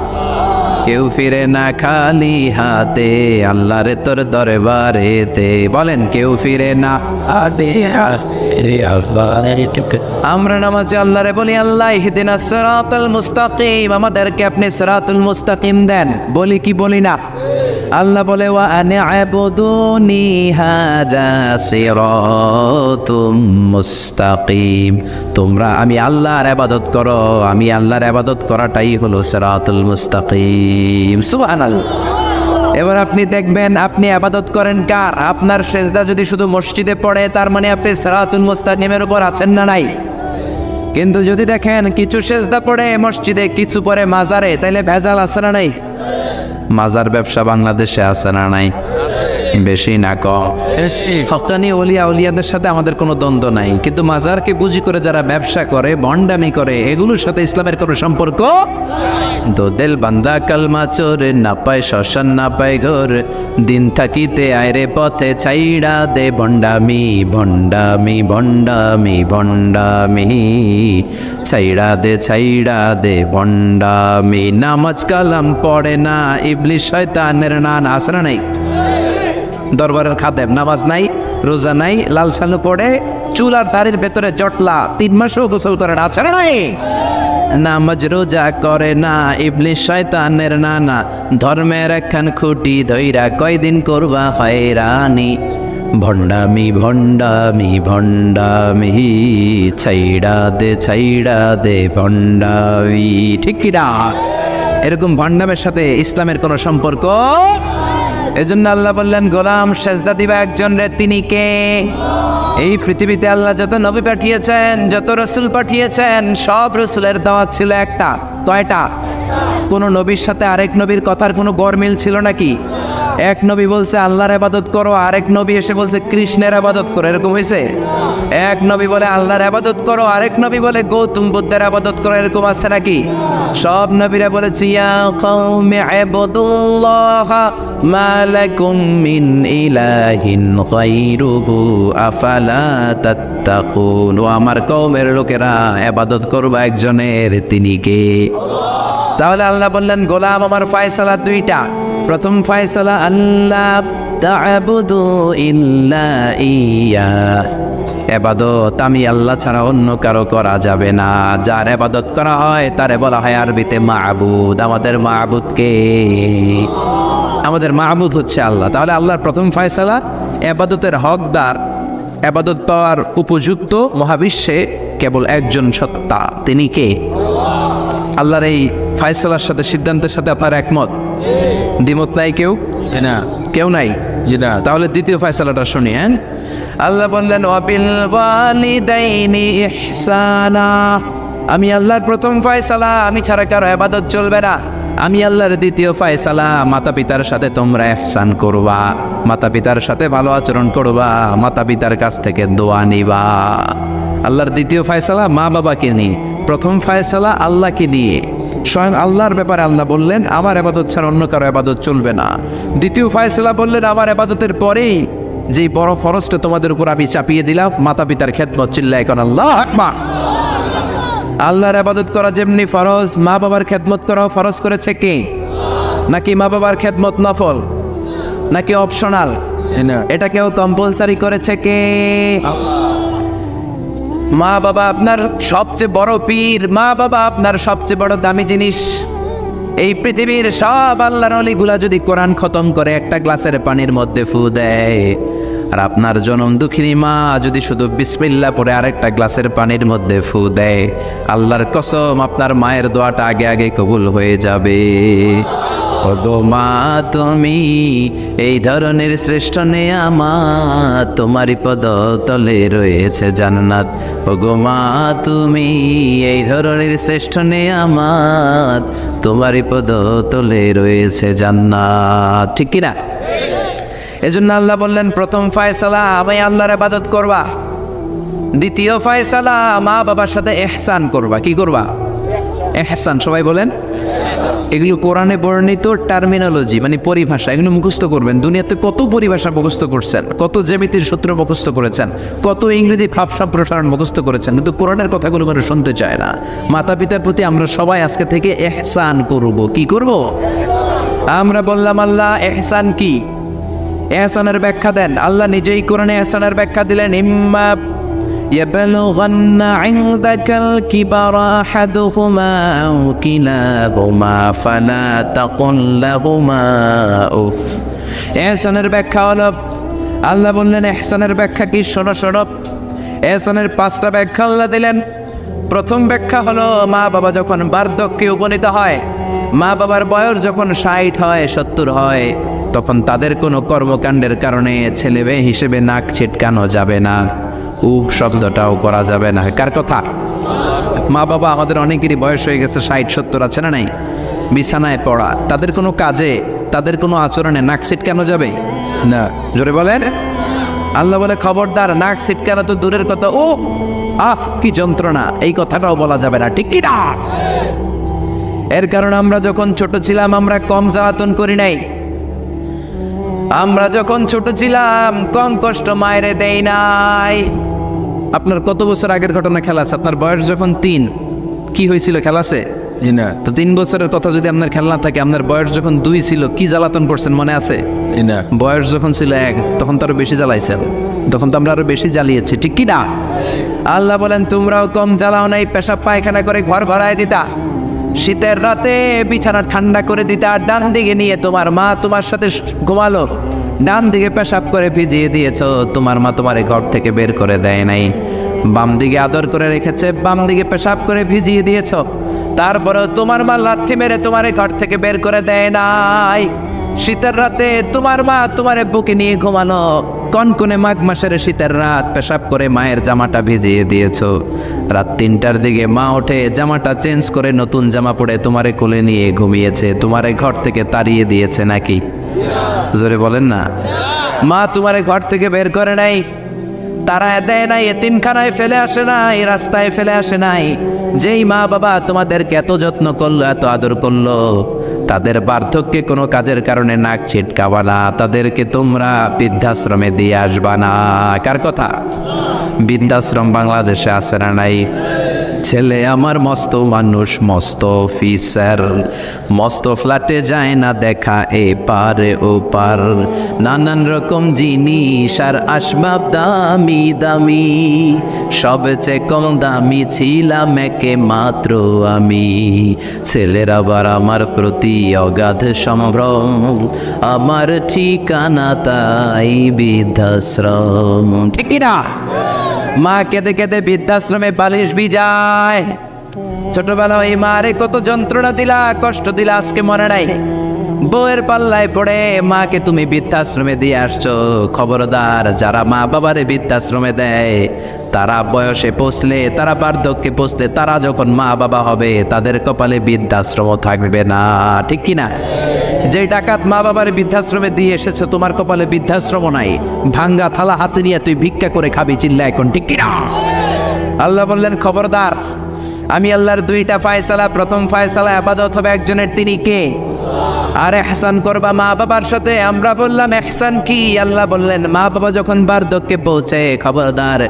কেউ ফিরে না খালি হাতে, আল্লাহরে তোর দরবারেতে। বলেন কেউ ফিরে না। আমরা নামাজে আল্লাহরে বলি আল্লাহ ইহদিনাস সিরাতাল মুস্তাকিম, আমাদেরকে আপনি সিরাতুল মুস্তাকিম দেন। বলি কি বলি না? আল্লাহ বলে ওয়া আনি'বুদুনি হাযা সিরাতুম মুস্তাকিম, তোমরা আমি আল্লাহর ইবাদত করো, আমি আল্লাহর ইবাদত করাটাই হলো সিরাতুল মুস্তাকিম। সুবহানাল্লাহ। এবার আপনি দেখবেন আপনি ইবাদত করেন কার? আপনার সেজদা যদি শুধু মসজিদে পড়ে তার মানে আপনি সিরাতুল মুস্তাকিমের উপর আছেন না নাই? কিন্তু যদি দেখেন কিছু সেজদা পড়ে মসজিদে, কিছু পড়ে মাজারে, তাইলে ভেজাল আছে না নাই? মাজার ব্যবসা বাংলাদেশে আছে না নাই? বেশি না কম? হক্কানি ওলিয়া উলিয়াদের সাথে আমাদের কোনো দ্বন্দ্ব নাই, কিন্তু মাজারকে বুঝি করে যারা ব্যবসা করে, ভণ্ডামি করে, এগুলোর সাথে ইসলামের কোনো সম্পর্ক। তো দিল বান্দা কালমা চোরে, না পায় শ্মশান না পায় ঘর, দিন থাকিতে আয়রে পথে ছাইড়া দে ভণ্ডামি ভণ্ডামি ভণ্ডামি ভণ্ডামি, ছাইড়া দে ভণ্ডামি। নামাজ কালাম পড়ে না, ইবলিশ শয়তানের নান। আছে না নাই? দরবারের খাদেম নামাজ নাই, রোজা নাই, লাল সালু পড়ে, চুল আর দাড়ির ভেতরে জটলা, 3 মাসেও গোসল করে না। আছে না নাই? নামাজ রোজা করে না, ইবলিশ শয়তানের নানা, ধর্মের একখান খুঁটি ধইরা কয়দিন করবা হয়রানি, ভণ্ডামি ভণ্ডামি ভণ্ডামি, ছাইড়া দে ভণ্ডামি। ঠিক কি না? এরকম ভণ্ডামের সাথে ইসলামের কোনো সম্পর্ক। এজন্য আল্লাহ বললেন গোলাম সেজদা দিবা একজন রে, তিনি কে? এই পৃথিবীতে আল্লাহ যত নবী পাঠিয়েছেন, যত রসুল পাঠিয়েছেন, সব রসুলের দাওয়াত ছিল একটা। কয়টা? কোন নবীর সাথে আরেক নবীর কথার কোনো গরমিল ছিল নাকি? এক নবী বলছে আল্লাহর ইবাদত করো, আরেক নবী এসে বলছে কৃষ্ণের ইবাদত করো। এরকম হয়েছে? এক নবী বলে আল্লাহর ইবাদত করো, আরেক নবী বলে গৌতম বুদ্ধের ইবাদত করো। এরকম আছে নাকি? সব নবীরা বলেছে ইয়া কওমি ইবুদুল্লাহ মা লাকুম মিন ইলাহিন গায়রুহু আফালা তাত্তাকুন, ও আমার কওমের লোকেরা ইবাদত করবা একজনের, তিনি কে? তাহলে আল্লাহ বললেন গোলাম আমার ফয়সালা দুইটা। প্রথম ফয়সালা আল্লাহ তা'বুদু ইল্লা ইয়া, ইবাদত আমি আল্লাহ ছাড়া অন্য কারো করা যাবে না। যার ইবাদত করা হয় তারে বলা হয় আরবিতে মাবুদ। আমাদের মাবুদ কে? আমাদের মাবুদ হচ্ছে আল্লাহ। তাহলে আল্লাহর প্রথম ফয়সালা ইবাদতের হকদার, ইবাদত পাওয়ার উপযুক্ত মহাবিশ্বে কেবল একজন সত্তা, তিনি কে? আল্লাহর এই ফয়সালার সাথে, সিদ্ধান্তের সাথে আপনার একমত? দ্বিমত নাই কেউ? না, কেউ নাই? না। তাহলে দ্বিতীয় ফয়সালাটা শুনি। হ্যাঁ, আল্লাহ বললেন ওয়াবিল ওয়ালিদাইনি ইহসানা, আমি আল্লাহর প্রথম ফয়সালা, আমি ছাড়া কারো ইবাদত চলবে না। আমি আল্লাহর দ্বিতীয় ফয়সালা, মাতা পিতার সাথে তোমরা ইহসান করবা, মাতা পিতার সাথে ভালো আচরণ করবা, মাতা পিতার কাছ থেকে দোয়া নিবা। আল্লাহর দ্বিতীয় ফয়সালা মা বাবাকে নিয়ে, প্রথম ফয়সালা আল্লাহকে নিয়ে। স্বয়ং আল্লাহর ব্যাপারে আল্লাহ বললেন আমার ইবাদত ছাড়া অন্য কারো ইবাদত চলবে না। দ্বিতীয় ফয়সালা বললেন আমার ইবাদতের পরেই যেই বড় ফরজটা তোমাদের উপর আমি চাপিয়ে দিলাম, মাতা পিতার খেদমত, চিল্লায় এখন আল্লাহু আকবার। আল্লাহর ইবাদত করা যেমনি ফরজ, মা বাবার খেদমত করাও ফরজ করেছে কে? নাকি মা বাবার খেদমত নফল, নাকি অপশনাল? এটা কেউ কম্পালসারি করেছে কে? মা বাবা আপনার সবচেয়ে বড় পীর, মা বাবা আপনার সবচেয়ে বড় দামি জিনিস। এই পৃথিবীর সব আল্লাহর ওলিগুলা যদি কোরআন খতম করে একটা গ্লাসের পানির মধ্যে ফু দেয়, আর আপনার জনম দুঃখিনী মা যদি শুধু বিসমিল্লাহ পড়ে আরেকটা গ্লাসের পানির মধ্যে ফু দেয়, আল্লাহর কসম আপনার মায়ের দোয়াটা আগে আগে কবুল হয়ে যাবে। ওগো মা তুমি এই ধরনের শ্রেষ্ঠ নেয়ামত, তোমারই পদ তলে রয়েছে জান্নাত। ওগো মা তুমি এই ধরনের শ্রেষ্ঠ নেয়ামত, তোমারই পদ তলে রয়েছে জান্নাত। ঠিক কিনা? এজন্য আল্লাহ বললেন প্রথম ফয়সালা আমি আল্লাহর ইবাদত করবা, দ্বিতীয় ফয়সালা মা বাবার সাথে ইহসান করবা। কি করবা? ইহসান। সবাই বলেন। এগুলো কোরআনে বর্ণিত টার্মিনোলজি, মানে পরিভাষা, এগুলো মুখস্থ করবেন। দুনিয়াতে কত পরিভাষা মুখস্থ করছেন, কত জ্যামিতির সূত্র মুখস্থ করেছেন, কত ইংরেজি ভাবসাব প্রসারণ মুখস্থ করেছেন, কিন্তু কোরআনের কথাগুলো মানুষ শুনতে চায় না। মাতা পিতার প্রতি আমরা সবাই আজকে থেকে ইহসান করব। কি করব? আমরা বললাম আল্লাহ ইহসান কি? ইহসানের ব্যাখ্যা দেন। আল্লাহ নিজেই কোরআনে ইহসানের ব্যাখ্যা দিলেন, ইম্মা يبلغن عندك الكبر أحدهما أو كلاهما فلا تقل لهما أف। ইহসানের ব্যাখ্যা হলো, আল্লাহ বললেন ইহসানের ব্যাখ্যা কি? শোনো শোনো। ইহসানের 5টা ব্যাখ্যা আল্লাহ দিলেন। প্রথম ব্যাখ্যা হলো মা বাবা যখন বার্ধক্যে উপনীত হয়, মা বাবার বয়স যখন 60 হয় 70 হয়, তখন তাদের কোনো কর্মকাণ্ডের কারণে ছেলে মেয়ে হিসেবে নাক ছিটকানো যাবে না, শব্দটাও করা যাবে না। কার কথা? মা বাবা আমাদের অনেকেরই বয়স হয়ে গেছে 60-70, আছে না নাই? বিছানায় পড়া, তাদের কোনো কাজে, তাদের কোনো আচরণে নাক ছিটকানো যাবে না। জোরে বলেন। আল্লাহ বলে খবরদার, নাক ছিটকানো তো দূরের কথা, ও আহ কি যন্ত্রণা, এই কথাটাও বলা যাবে না। ঠিক কি না? এর কারণ আমরা যখন ছোট ছিলাম আমরা কম জ্বালাতন করি নাই। আমরা যখন ছোট ছিলাম কম কষ্ট মায়েরে দেই নাই। আপনার কত বছর আগের ঘটনা খেলা আছে? আপনার বয়স যখন 3, কি হয়েছিল খেলা আছে? তো 3 বছরের কথা যদি আপনার খেলনা থাকে, আপনার বয়স যখন 2 ছিল কি জ্বালাতন করছেন মনে আছে? বয়স যখন ছিল 1 তখন তো আরো বেশি জ্বালাইছেন, তখন তো আমরা আরো বেশি জ্বালিয়েছি। ঠিক কি না? আল্লাহ বলেন তোমরাও কম জ্বালাও নাই, পেশাব পায়খানা করে ঘর ভরায় দিতা, শীতের রাতে বিছানা ঠান্ডা করে দিতা, ডান দিকে নিয়ে তোমার মা তোমার সাথে ঘুমালো, ডান দিকে পেশাব করে ভিজিয়ে দিয়েছো, তোমার মা তোমার ঘর থেকে বের করে দেয় নাই। বাম দিকে আদর করে রেখেছে, বাম দিকে পেশাব করে ভিজিয়ে দিয়েছো, তারপরেও তোমার মা লাথি মেরে তোমার ঘর থেকে বের করে দেয় নাই। শীতের রাতে তোমার মা তোমার বুকে নিয়ে ঘুমানো, কনকনে মাঘ মাসের শীতের রাত পেশাব করে মায়ের জামাটা ভিজিয়ে দিয়েছো, রাত 3টার দিকে মা ওঠে জামাটা চেঞ্জ করে নতুন জামা পরে তোমারে কোলে নিয়ে ঘুমিয়েছে, তোমারে ঘর থেকে তাড়িয়ে দিয়েছে নাকি? জোরে বলেন না। মা তোমারে ঘর থেকে বের করে নাই, তারা দেয় নাই, এতিমখানায় ফেলে আসে নাই, রাস্তায় ফেলে আসে নাই। যেই মা বাবা তোমাদেরকে এত যত্ন করলো, এত আদর করলো, তাদের বার্ধক্যে কোনো কাজের কারণে নাক ছিটকাবা না, তাদেরকে তোমরা বৃদ্ধাশ্রমে দিয়ে আসবা না। কার কথা? বৃদ্ধাশ্রম বাংলাদেশে আছে না নাই? ছেলে আমার মস্ত মানুষ, মস্ত অফিসার, মস্ত ফ্ল্যাটে যায় না দেখা এ পারে ও পার, নানান রকম জিনিস আর আসবাব দামি দামি, সবচেয়ে কম দামি ছিলাম একে মাত্র আমি। ছেলের আবার আমার প্রতি অগাধ সম্ভ্রম, আমার ঠিকানা তাই বৃদ্ধাশ্রম। ঠিক না? মা কেঁদে কেঁদে বৃদ্ধাশ্রমে বালিশ ভিজায়। ছোটবেলা ওই মারে কত যন্ত্রণা দিলা, কষ্ট দিলা, আজকে মনে নাই? বউয়ের পাল্লায় পড়ে মাকে তুমি বৃদ্ধাশ্রমে দিয়ে আসছো। খবরদার, যারা মা বাবারে বৃদ্ধাশ্রমে দেয় তারা বয়সে পৌঁছলে, তারা বার্ধক্যে পৌঁছলে, তারা যখন মা বাবা হবে তাদের কপালে বৃদ্ধাশ্রম থাকবে না। ঠিক কিনা? যে ডাকাত মা বাবার বৃদ্ধাশ্রমে দিয়ে এসেছো, তোমার কপালে বৃদ্ধাশ্রম নাই। ভাঙ্গা থালা হাতে নিয়ে তুই ভিক্ষা করে খাবি, চিল্লা এখন। ঠিক কিনা? আল্লাহ বললেন খবরদার, আমি আল্লাহর দুইটা ফায়সালা, প্রথম ফায়সালা আবাদত হবে একজনের, তিনি কে? আর ইহসান করবা মা বাবার সাথে। আমরা বললাম ইহসান কি? আল্লাহ বললেন মা বাবা যখন বার্ধক্যে পৌঁছে, খবরদার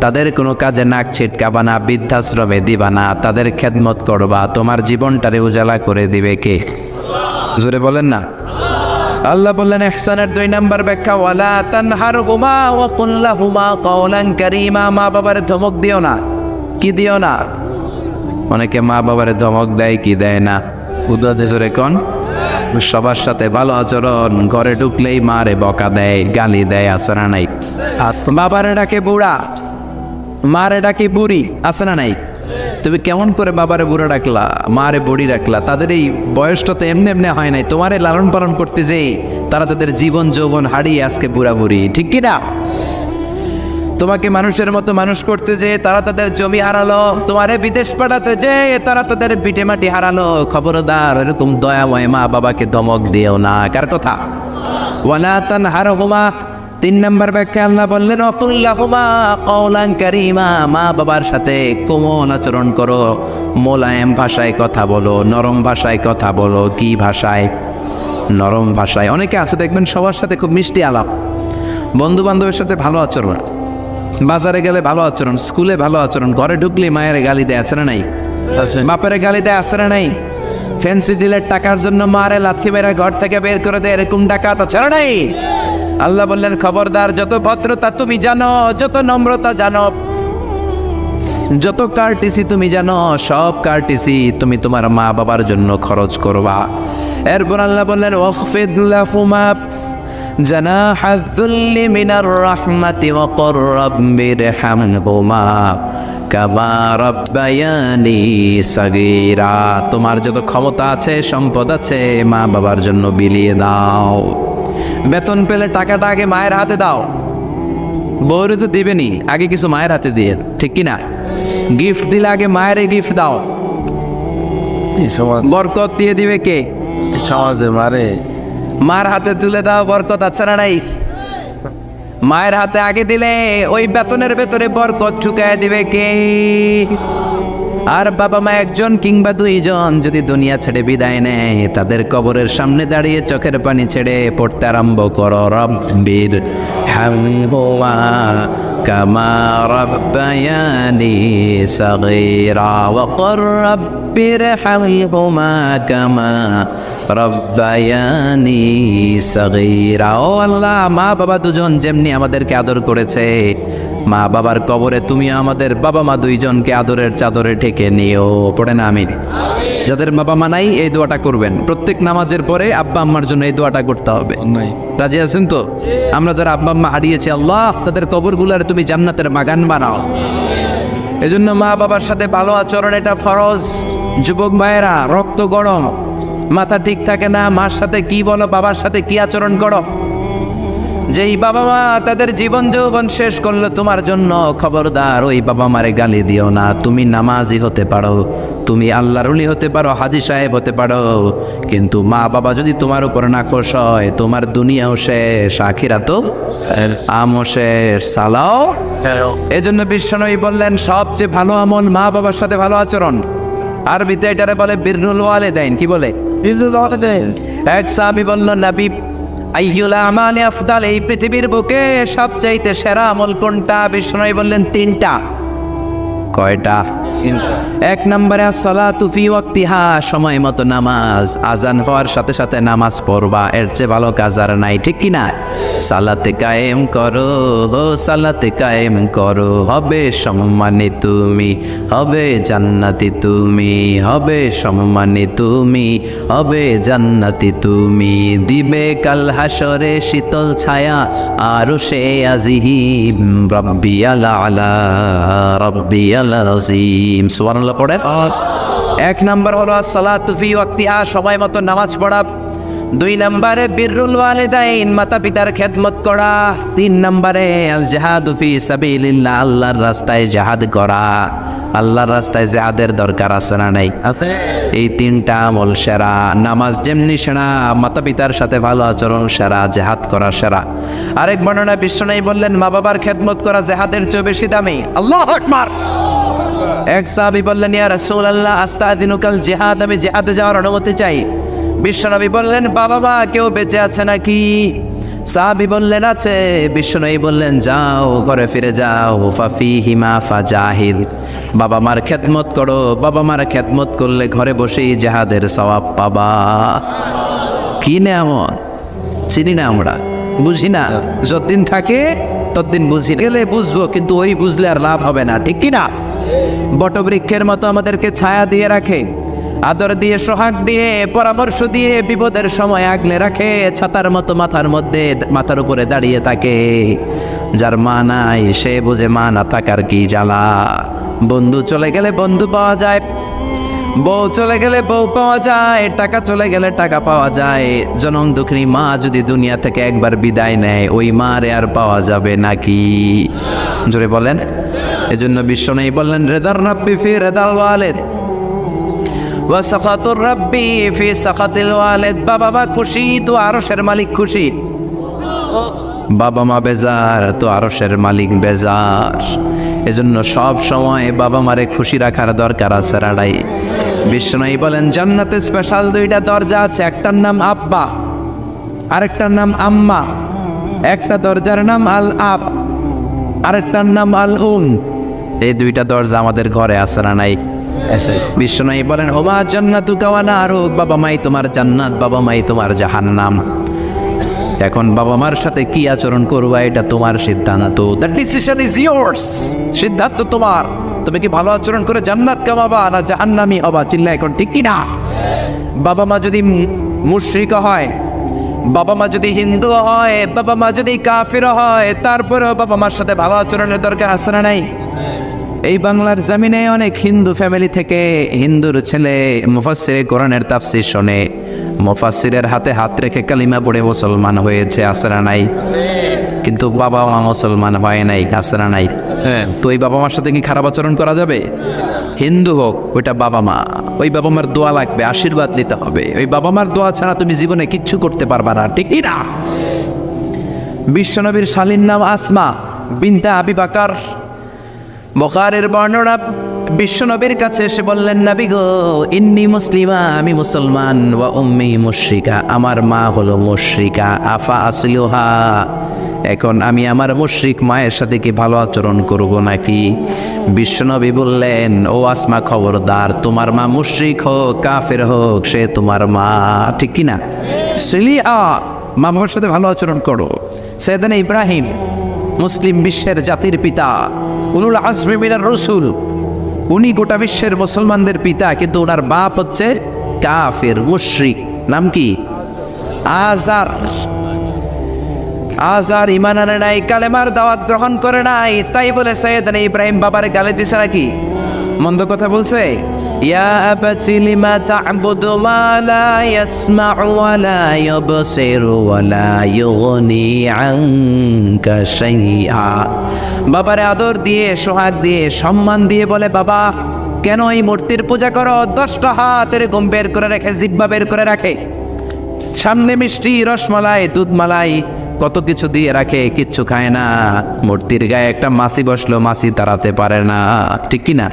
তাদের কোনো কাজে নাক ছিটকাবা না, বৃদ্ধাশ্রমে দিবা না, তাদের খেদমত করবা। তোমার জীবনটারে উজালা করে দিবে কে? জোরে বলেন না। আল্লাহ বললেন ইহসানের 2 নাম্বার ব্যাখ্যা, ওয়ালা তানহারহুমা ওয়া কুল লাহুমা কাওলান কারীমা। মা বাবার ধমক দিও না। কি দিও না? অনেকে মা বাবার ধমক দেয়, কি দেয় না? জোরে কোন? সবার সাথে ভালো আচরণ, ঘরে ঢুকলেই মারে বকা দেয়, গালি দেয়, আছে না নাই? বাবারে ডাকে বুড়া, মারে ডাকে বুড়ি, আছে না নাই? তুমি কেমন করে বাবারে বুড়া ডাকলা, মারে বুড়ি ডাকলা? তাদের এই বয়সটা তো এমনি এমনি হয় নাই। তোমারে লালন পালন করতে যেই তারা তাদের জীবন যৌবন হারিয়ে আজকে বুড়া বুড়ি, ঠিক কি না? তোমাকে মানুষের মতো মানুষ করতে যে তারা তাদের জমি হারালো, তোমারে বিদেশ পাঠাতে যে তারা তাদের ভিটে মাটি হারালো। খবরদার এরকম দয়াময় মা বাবাকে ধমক দিও না। কার কথা? ওয়ালা তানহারহুমা। 3 নাম্বার ব্যাখ্যা আল্লাহ বললেন ওয়াকুল লাহুমা কাওলান কারীমা। মা বাবার সাথে কোমল আচরণ করো, মোলায়েম ভাষায় কথা বলো, নরম ভাষায় কথা বলো। কি ভাষায়? নরম ভাষায়। অনেকে আছে দেখবেন সবার সাথে খুব মিষ্টি আলাপ, বন্ধু বান্ধবের সাথে ভালো আচরণ, বাজারে গেলে ভালো আচরণ, স্কুলে ভালো আচরণ, ঘরে ঢুকলে মায়ের গালি দেয়, আছে না নাই? বাপের গালি দেয়, আছে না নাই? ফ্যান্সি ডিলের টাকার জন্য মারে লাথি মেরে ঘর থেকে বের করে দেয়, এরকম ডাকাত আছে না নাই? আল্লাহ বললেন খবরদার, যত ভদ্রতা তুমি জানো, যত নম্রতা জানো, যত কার্টিসি তুমি জানো, সব কার্টিসি তুমি তোমার মা বাবার জন্য খরচ করবা। এরপর আল্লাহ বললেন ওয়াখফিদ লাহুমা জানাহায যুল্লি মিনার রাহমাতি ওয়া কুর রাব্বিরহামহুমা কামা রাব্বায়ানি সাগীরা। তোমার যত ক্ষমতা আছে, সম্পদ আছে, মা বাবার জন্য বিলিয়ে দাও। বেতন পেলে টাকাটা আগে মায়ের হাতে দাও। বউরে তো দিবেনি, আগে কিছু মায়ের হাতে দিয়ে, ঠিক কি না? গিফট দিলে আগে মায়ের গিফট দাও। বরকত দিয়ে দিবে কে? সমাজে মারে মার হাতে তুলে দাও, বরকত আছে না নাই? মায়ের হাতে আগে দিলে ওই বেতনের ভেতরে বরকত ঢুকায় দিবে কে? আর বাবা মা একজন কিংবা 2 জন যদি দুনিয়া ছেড়ে বিদায় নেয়, তাদের কবরের সামনে দাঁড়িয়ে চোখের পানি ছেড়ে পড়তে আরম্ভ করো রব্বির হামহুমা কামা রাব্বায়ানি সাগীরা ওয়া কুর রাব্বির হামহুমা কামা রব্বায়ানি সাগীরা। ও আল্লাহ, মা বাবা দুজন যেমনি আমাদেরকে আদর করেছে, মা বাবার কবরে তুমি আমাদের বাবা মা 2 জনকে আদরের চাদরে ঢেকে নিও। পড়ে না আমিন। যাদের বাবা মা নাই এই দোয়াটা করবেন, প্রত্যেক নামাজের পরে আব্বা আম্মার জন্য এই দোয়াটা করতে হবে। নাই রাজি আছেন তো? আমরা যারা আব্বা আম্মা হারিয়েছি, আল্লাহ তাদের কবরগুলার তুমি জান্নাতের বাগান বানাও। এজন্য মা বাবার সাথে ভালো আচরণ এটা ফরজ। যুবক ভাইয়েরা, রক্ত গরম, মাথা ঠিক থাকে না, মার সাথে কি বলো, বাবার সাথে কি আচরণ করো। যেই বাবা মা তাদের জীবন যৌবন শেষ করলো তোমার জন্য, খবরদার ওই বাবা মারে গালি দিও না। তুমি নামাজি হতে পারো, তুমি আল্লাহর ওলি হতে পারো, হাজী সাহেব হতে পারো, কিন্তু মা বাবা যদি তোমার উপর নাখোশ হয়, তোমার দুনিয়াও শেষ, আখিরাতও আমও শেষ। সালাও। এজন্য বিশ্বনবী বললেন সবচেয়ে ভালো আমল মা বাবার সাথে ভালো আচরণ। আরবিতে এটারে বলে বিররুল ওয়ালিদাইন। কি বলে? বিররুল ওয়ালিদাইন। এক সাহাবী বলল, নবী আইয়ুল আমালি আফদাল, এই পৃথিবীর বুকে সবচাইতে সেরা আমল কোনটা? বিষ্ণু বললেন 3টা। কয়টা? 1 নম্বরে আসসালাতু ফি ওয়াক্তিহা, সময় মতো নামাজ, আজান হওয়ার সাথে সাথে নামাজ পড়বা, এর চেয়ে ভালো কাজ আর নাই, ঠিক কি না? সালাতে কায়েম করো, সালাতে কায়েম করো, হবে সম্মানী তুমি, হবে জান্নাতি তুমি, হবে সম্মানী তুমি, হবে জান্নাতি তুমি, দিবে কাল হাসরে শীতল ছায়া আরশে আজিম, রাব্বিয়াল আলা রাব্বিয়াল আযীম। সুবহানাল্লাহ পড়েন। 1 নাম্বার হলো আসসালাতু ফি ওয়াক্তিহা, সময় মতো নামাজ পড়া। 2 নম্বরে বিররুল ওয়ালিদাইন, মাতা পিতার খেদমত করা। 3 নম্বরে আল জিহাদু ফি সাবিলিল্লাহ, আল্লাহর রাস্তায় জিহাদ করা। আল্লাহর রাস্তায় জিহাদের দরকার আছে না নাই? আছে। এই 3টা আমল সেরা। নামাজ যেমনি সেরা, মাতা পিতার সাথে ভালো আচরণ সেরা, জিহাদ করা সেরা। আরেক বর্ণনা বিশ্বনবী বললেন মা বাবার খেদমত করা জিহাদের চেয়ে বেশি দামি। আল্লাহু আকবার। এক সাহাবী বললেন, ইয়া রাসূলুল্লাহ আস্তাযিনুকাল জিহাদ, আমি জিহাদে যাওয়ার অনুমতি চাই। বিশ্বনবী বললেন, বাবা মা কেউ বেঁচে আছে নাকি? সাহাবী বললেন, আছে। বিশ্বনবী বললেন, যাও ঘরে ফিরে যাও, ফাফিহিমা ফাজাহিদ, বাবা মার খেদমত করো, বাবা মার খেদমত করলে ঘরে বসেই জিহাদের সওয়াব পাবা। কি নেয়ামত, চিনি না আমরা, বুঝি না, যতদিন থাকে ততদিন বুঝি গেলে বুঝবো, কিন্তু ওই বুঝলে আর লাভ হবে না, ঠিক কি না? বটবৃক্ষের মতো আমাদেরকে ছায়া দিয়ে রাখে, আদর দিয়ে, সোহাগ দিয়ে, পরামর্শ দিয়ে, বিপদের সময় আগলে রাখে, ছাতার মতো মাথার উপরে দাঁড়িয়ে থাকে। যার মা নাই সে বোঝে মা না থাকার কি জ্বালা। বন্ধু চলে গেলে বন্ধু পাওয়া যায়, বউ চলে গেলে বউ পাওয়া যায়, টাকা চলে গেলে টাকা পাওয়া যায়। জনম দুঃখিনী মা যদি দুনিয়া থেকে একবার বিদায় নেয়, ওই মারে আর পাওয়া যাবে নাকি? জোরে বলেন। এজন্য বিশ্বনবী বললেন, রেদার রাব্বি ফি রেদাল ওয়ালিদ ওয়া সাখাতুর রাব্বি ফি সাখাতিল ওয়ালিদ। বাবা মা খুশি তো আরশের মালিক খুশি, বাবা মা বেজার তো আরশের মালিক বেজার। এজন্য সব সময় বাবা মারে খুশি রাখার দরকার আছে রাড়াই। বিশ্বনবী বলেন, জান্নাতে স্পেশাল দুইটা দরজা আছে, একটার নাম আব্বা, আরেকটার নাম আম্মা। একটা দরজার নাম আল আব, আরেকটার নাম আল উম। এই দুইটা দরজা আমাদের ঘরে আছে না নাই? বিশ্বনবী বলেন, হুমা জান্নাতুকা ওয়া নারুক, বাবা মাই তোমার জান্নাত, বাবা মাই তোমার জাহান্নাম। এখন বাবা মার সাথে কি আচরণ করবা এটা তোমার সিদ্ধান্ত, দ্য ডিসিশন ইজ ইয়ার্স। সিদ্ধান্ত তোমার, তুমি কি ভালো আচরণ করে জান্নাত কামাবা না জাহান্নামী হবা? চিল্লা এখন, ঠিক কি না? বাবা মা যদি মুশরিক হয়, বাবা মা যদি হিন্দু হয়, বাবা মা যদি কাফির হয়, তারপরেও বাবা মার সাথে ভালো আচরণের দরকার আছে না নাই? এই বাংলার জমিনে অনেক হিন্দু ফ্যামিলি থেকে হিন্দুর ছেলে মুফাসসিরে কোরআনের তাফসীর শোনে, মুফাসসিরের হাতে হাত রেখে কালিমা পড়ে মুসলমান হয়েছে, আছে না নাই? কিন্তু বাবা মা মুসলমান হয় নাই, আছে না নাই? তো এই বাবা মার সাথে কি খারাপ আচরণ করা যাবে? হিন্দু হোক, ওইটা বাবা মা, ওই বাবা মার দোয়া লাগবে, আশীর্বাদ নিতে হবে। ওই বাবা মার দোয়া ছাড়া তুমি জীবনে কিচ্ছু করতে পারবা না, ঠিক কি না? বিশ্বনবীর শালীর নাম আসমা বিনতে আবি বকর। বুখারীর বর্ণনা, বিশ্বনবীর কাছে এসে বললেন, নবী গো, ইন্নী মুসলিমা, আমি মুসলমান, ওয়া উম্মি মুশরিকা, আমার মা হলো মুশরিকা, আফা আসলিহা, এখন আমি আমার মুশরিক মায়ের সাথে কি ভালো আচরণ করব নাকি? বিশ্বনবী বললেন, ও আসমা, খবরদার, তোমার মা মুশরিক হোক কাফের হোক, সে তোমার মা, ঠিক কি না? সিলিয়া, মা বাবার সাথে ভালো আচরণ করো। সাইয়েদনা ইব্রাহিম, মুসলিম বিশ্বের জাতির পিতা, উলুল আজমি মিনার রাসূল, উনি গোটা বিশ্বের মুসলমানদের পিতা, কিন্তু ওনার বাপ হচ্ছে কাফের মুশরিক। নাম কি? আজার। আজার ঈমান আনে নাই, কালেমার দাওয়াত গ্রহণ করে নাই, তাই বলে সাইয়েদনা ইব্রাহিম বাবারে গালি দিছে নাকি? মন্দ কথা বলছে? ইয়া আবাতি লিমা তা'বুদু মা লা ইয়াসমা'ু ওয়া লা ইউবসিরু ওয়া লা ইউগনি আনকা শাইআ। বাবারে আদর দিয়ে, সোহাগ দিয়ে, সম্মান দিয়ে বলে, বাবা কেন এই মূর্তির পূজা করো? 10টা হাত এরকম বের করে রাখে, জিহ্বা বের করে রাখে, সামনে মিষ্টি, রসমালাই, দুধমালাই, কত কিছু দিয়ে রাখে, কিচ্ছু খায় না। মূর্তির গায়ে একটা মাছি বসলো, মাছি তাড়াতে পারে না, ঠিক কি না?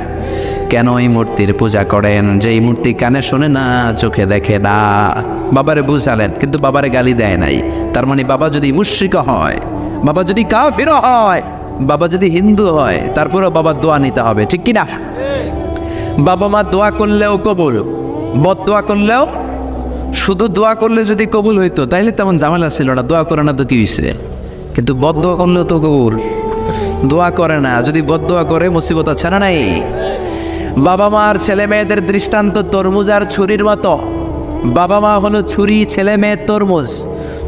কেন এই মূর্তির পূজা করেন? যে এই মূর্তি কানে শোনে না, চোখে দেখে না। বাবারে বুঝালেন, কিন্তু বাবারে গালি দেয় নাই। তার মানে বাবা যদি মুশরিক হয়, বাবা যদি কাফির হয়, বাবা যদি হিন্দু হয়, তারপরেও বাবার দোয়া নিতে হবে, ঠিক কি না? বাবা মা দোয়া করলেও কবুল, বদ দোয়া করলেও। শুধু দোয়া করলে যদি কবুল হইতো তাইলে তেমন ঝামেলা ছিল না, দোয়া করে না তো কি হয়েছে? কিন্তু বদ দোয়া করলেও তো কবুল। দোয়া করে না, যদি বদ দোয়া করে মুসিবত আছে না নাই? বাবা মার ছেলে মেয়েদের দৃষ্টান্ত তরমুজ আর ছুরির মতো। বাবা মা হলো ছুরি, ছেলে মেয়ে তরমুজ।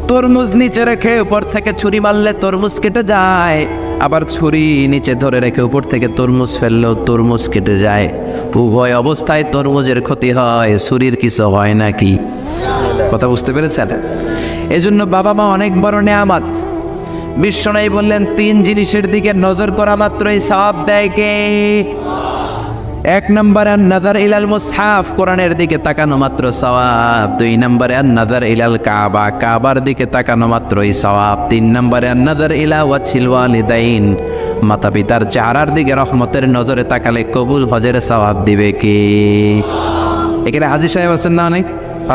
তরমুজ নিচে রেখে উপর থেকে ছুরি মারলে তরমুজ কেটে যায়, আবার ছুরি নিচে ধরে রেখে উপর থেকে তরমুজ ফেললেও তরমুজ কেটে যায়। উভয় অবস্থায় তরমুজের ক্ষতি হয়, ছুরির কিছু হয় নাকি? কথা বুঝতে পেরেছেন? এজন্য বাবা মা অনেক বড় নেয়ামত। বিশ্বনবী বললেন, 3 জিনিসের দিকে নজর করা মাত্রই সওয়াব দেয় কে? 1 নম্বরে আন-নাযার ইলাল মুসহাফ, কোরআনের দিকে তাকানো মাত্র সওয়াব। 2 নম্বরে আন-নাযার ইলাল কাবা, কাবার দিকে তাকানো মাত্রই সওয়াব। 3 নম্বরে আন-নাযার ইলা ওয়াজহিল ওয়ালিদাইন, মাতা পিতার চেহারার দিকে রহমতের নজরে তাকালে কবুল হজের সওয়াব দিবে কি? এখানে হাজী সাহেব আছেন না অনেক?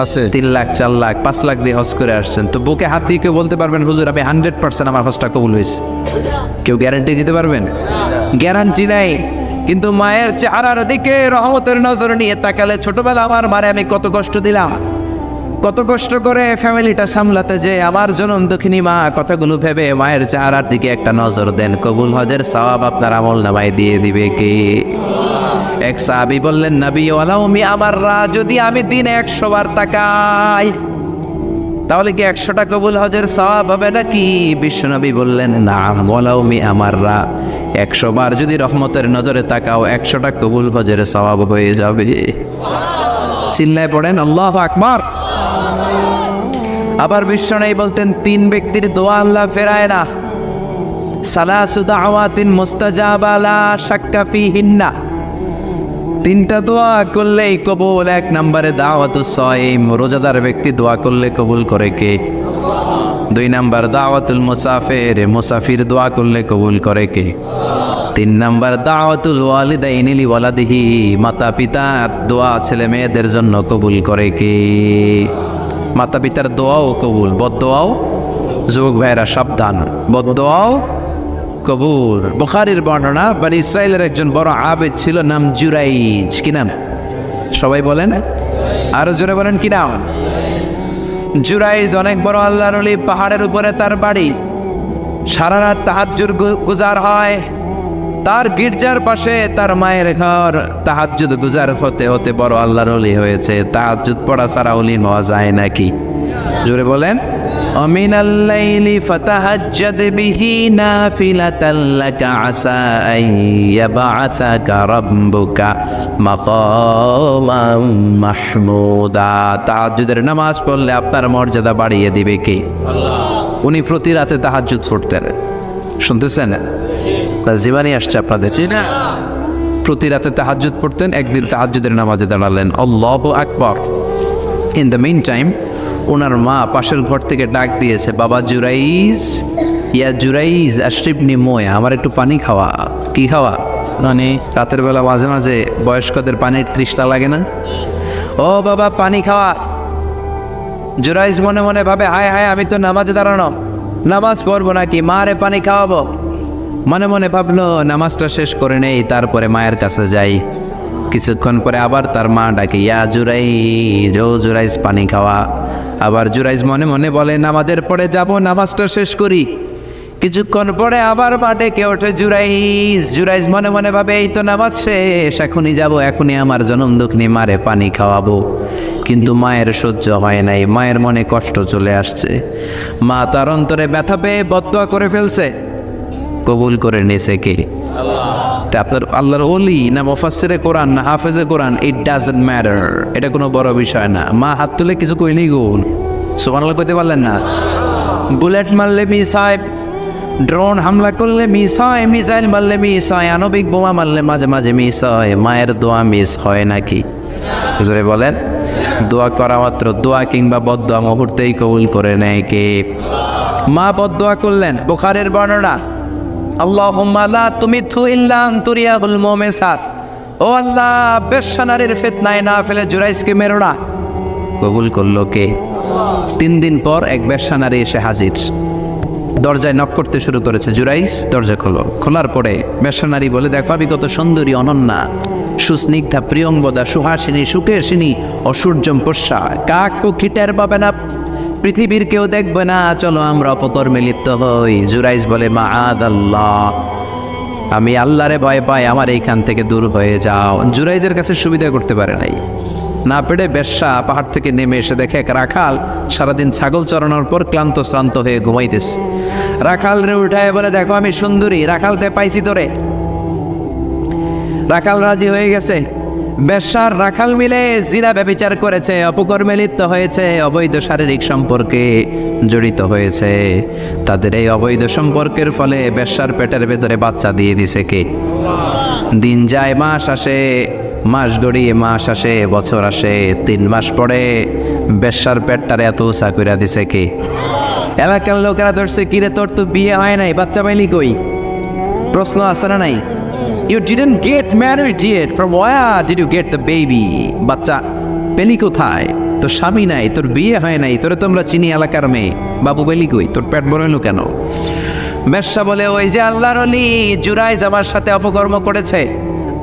আছে 3 লাখ 4 লাখ 5 লাখ দিয়ে হজ করে আসছেন, তো বুকে হাত দিয়ে কেউ বলতে পারবেন হুজুর আমি 100% আমার হজটা কবুল হয়েছে? কেউ গ্যারান্টি দিতে পারবেন? গ্যারান্টি নাই। কিন্তু মায়ের চেহারার দিকে রহমতের নজর নিয়ে তাকালে, ছোটবেলা আমার মারে আমি কত কষ্ট দিলাম, কত কষ্ট করে ফ্যামিলিটা সামলাতে, যে আমার জনম দক্ষিণী মা, কথাগুলো ভেবে মায়ের চেহারার দিকে একটা নজর দেন, কবুল হজের সওয়াব আপনার আমল নামায় দিয়ে দিবে কি? এক সাহাবী বললেন, নবী ওয়ালাউ মি আমাররা, যদি আমি দিনে 100 বার তাকাই তাহলে কি 100টা কবুল হজের সওয়াব হবে নাকি? বিশ্বনবী বললেন, নাম ওয়ালাউ মি আমাররা, 100 বার যদি রহমতের নজরে তাকাও 100টা কবুল হজের সওয়াব হয়ে যাবে। চিল্লায় পড়েন আল্লাহু আকবার। আবার বিশ্বনবী বলতেন, 3 ব্যক্তির দোয়া আল্লাহ ফেরায় না, সালাসু দাওয়াতিন মুস্তাজাবা লা শাক্কা ফিহিন্না, 3টা দোয়া করলেই কবুল। 1 নম্বরে দাওয়াতুস সাইম, রোজাদার ব্যক্তি দোয়া করলে কবুল করে কে? 2 নম্বর দাওয়াতুল মুসাফির, মুসাফির দোয়া করলে কবুল করে কে? 3 নম্বর দাওয়াতুল ওয়ালিদাইনি লিওয়ালাদিহি, মাতা পিতার দোয়া ছেলে মেয়েদের জন্য কবুল করে কে? মাতা পিতার দোয়াও কবুল, বদদোয়াও, যুবক ভাইরা সাবধান, বদদোয়াও কবুল। বুখারীর বর্ণনা, বনি ইসরাইলের একজন বড় আবেদ ছিল, নাম জুরাইজ। কি নাম? সবাই বলেন, আরো জোরে বলেন, কি নাম? জুরাইজ অনেক বড় আল্লাহর ওলি, পাহাড়ের উপরে তার বাড়ি, সারা রাত তাহাজ্জুদ গুজার হয়। তার গির্জার পাশে তার মায়ের ঘর, তাহাজ্জুদ গুজার হতে হতে বড় আল্লাহর ওলি হয়েছে। তাহাজ্জুদ পড়া ছাড়া ওলি হওয়া যায় নাকি? জোরে বলেন। অমিনাল লাইলি ফাতাহাজ্জাদ বিহি নাফিলাতাল লাকা আসা আন ইয়াবআসাকা রাব্বুকা মাকামান মাহমুদা। তাহাজ্জুদের নামাজ পড়লে আপনার মর্যাদা বাড়িয়ে দিবে কে? আল্লাহ। উনি প্রতি রাতে তাহাজ্জুদ পড়তেন, শুনতেছেন? জীবানী আসছে আপনাদের, প্রতি রাতে তাহাজ্জুদ পড়তেন। একদিন তাহাজ্জুদের নামাজে দাঁড়ালেন, আল্লাহু আকবার। ইন দ্য মিন টাইম ওনার মা পাশের ঘর থেকে ডাক দিয়েছে, বাবা জুরাইজ, ইয়া জুরাইজ আশরিবনি মোয়া, আমার একটু পানি খাওয়া। কি খাওয়া? মানে রাতের বেলা মাঝে মাঝে বয়স্কদের পানির তৃষ্ণা লাগে না? ও বাবা পানি খাওয়া। জুরাইজ মনে মনে ভাবে, হায় হায়, আমি তো নামাজে দাঁড়ানো, নামাজ পড়বো নাকি, মারে পানি খাওয়াবো। মনে মনে ভাবলো নামাজটা শেষ করে নেই, তারপরে মায়ের কাছে যাই। কিছুক্ষণ পরে আবার তার মা ডাকে, ইয়া জুরাইজ, ও জুরাইজ পানি খাওয়া। আবার জুরাইজ মনে মনে বলে, নামাজের পরে যাব, নামাজটা শেষ করি। কিছুক্ষণ পরে আবার মা ডেকে ওঠে, জুরাইজ। জুরাইজ মনে মনে ভাবে, এই তো নামাজ শেষ, এখনই যাব, এখনই আমার জনম দুঃখিনী মারে পানি খাওয়াবো। কিন্তু মায়ের সহ্য হয় নাই, মায়ের মনে কষ্ট চলে আসছে। মা তার অন্তরে ব্যথা পেয়ে বদদোয়া করে ফেলছে, কবুল করে নিয়েছে কে? আল্লাহ। আপনার আল্লাহর ওলি না মুফাসসিরে কোরআন না হাফেজে কোরআন, ইট ডাজন্ট ম্যাটার, এটা কোনো বড় বিষয় না। মা হাত তুলে কিছু কইলেই গোল, সুবহানাল্লাহ কইতে পারলেন না? বুলেট মারলে মিস হয়, ড্রোন হামলা করলে মিস হয়, মিসাইল মারলে মিস হয়, আণবিক বোমা মারলে মাঝে মাঝে মিস হয়। মায়ের দোয়া মিস হয় নাকি? জোরে বলেন। দোয়া করা মাত্র, দোয়া কিংবা বদদোয়া মুহূর্তেই কবুল করে নেয় কে? মা বদদোয়া করলেন। বুখারীর বর্ণনা, আল্লাহুম্মা লা তুমিতহু ইল্লা আন তুরিয়াহুল মুমিসাত, ও আল্লাহ বেশ্যা নারীর ফিতনায় না ফেলে জুরাইজকে মেরো না। কবুল করলো কে? 3 দিন পর এক বেশ্যা নারী এসে হাজির, দরজায় নক করতে শুরু করেছে। জুরাইজ দরজা খোলো। খোলার পরে বেশ্যা নারী বলে, দেখো আমি কত সুন্দরী, অনন্যা, সুস্নিগ্ধা, প্রিয়ংবদা, সুহাসিনী, সুকেশিনী, অসূর্যম পোষ্যা, কাক পক্ষী টের পাবে না, পৃথিবীর কেউ দেখবে না, চলো আমরা অপকর্মে লিপ্ত হই। জুরাইজ বলে, মাআদাল্লাহ, আমি আল্লাহরে ভয় পাই, আমার এইখান থেকে দূর হয়ে যাও। জুরাইজের কাছে সুবিধা করতে পারে নাই, না পেরে বেশ্যা পাহাড় থেকে নেমে এসে দেখে এক রাখাল সারাদিন ছাগল চড়ানোর পর ক্লান্ত শ্রান্ত হয়ে ঘুমাইতেছে। রাখাল রে উঠায় বলে, দেখো আমি সুন্দরী, রাখালতে পাইছি তোরে। রাখাল রাজি হয়ে গেছে। বেশ্যার রাখাল মিলে জিনা ব্যভিচার করেছে, অপকর্মে লিপ্ত হয়েছে, অবৈধ শারীরিক সম্পর্কে জড়িত হয়েছে। তাদের এই অবৈধ সম্পর্কের ফলে বেশ্যার পেটের ভেতরে বাচ্চা দিয়ে দিছে কে? দিন যায়, মাস আসে, মাস গড়িয়ে মাস আসে, বছর আসে, 3 মাস পরে বেশ্যার পেটটারে এত উঁচা কইরা দিছে কে? এলাকার লোকেরা ধরছে, কিরে তোর তো বিয়ে হয় নাই, বাচ্চা পাইলি কই? প্রশ্ন আছে না নাই? You didn't get married yet. From where did you get the baby? বাচ্চা পেলি কোথায়? তোর স্বামী নাই, তোর বিয়ে হয় নাই, তোরে তোমরা চিনি এলাকার মেয়ে, বাবু পেলি কই? তোর পেট বড় হলো কেন? বেশ্যা বলে, ওই যে আল্লাহর ওলি জুরাইজ আমার সাথে অপকর্ম করেছে,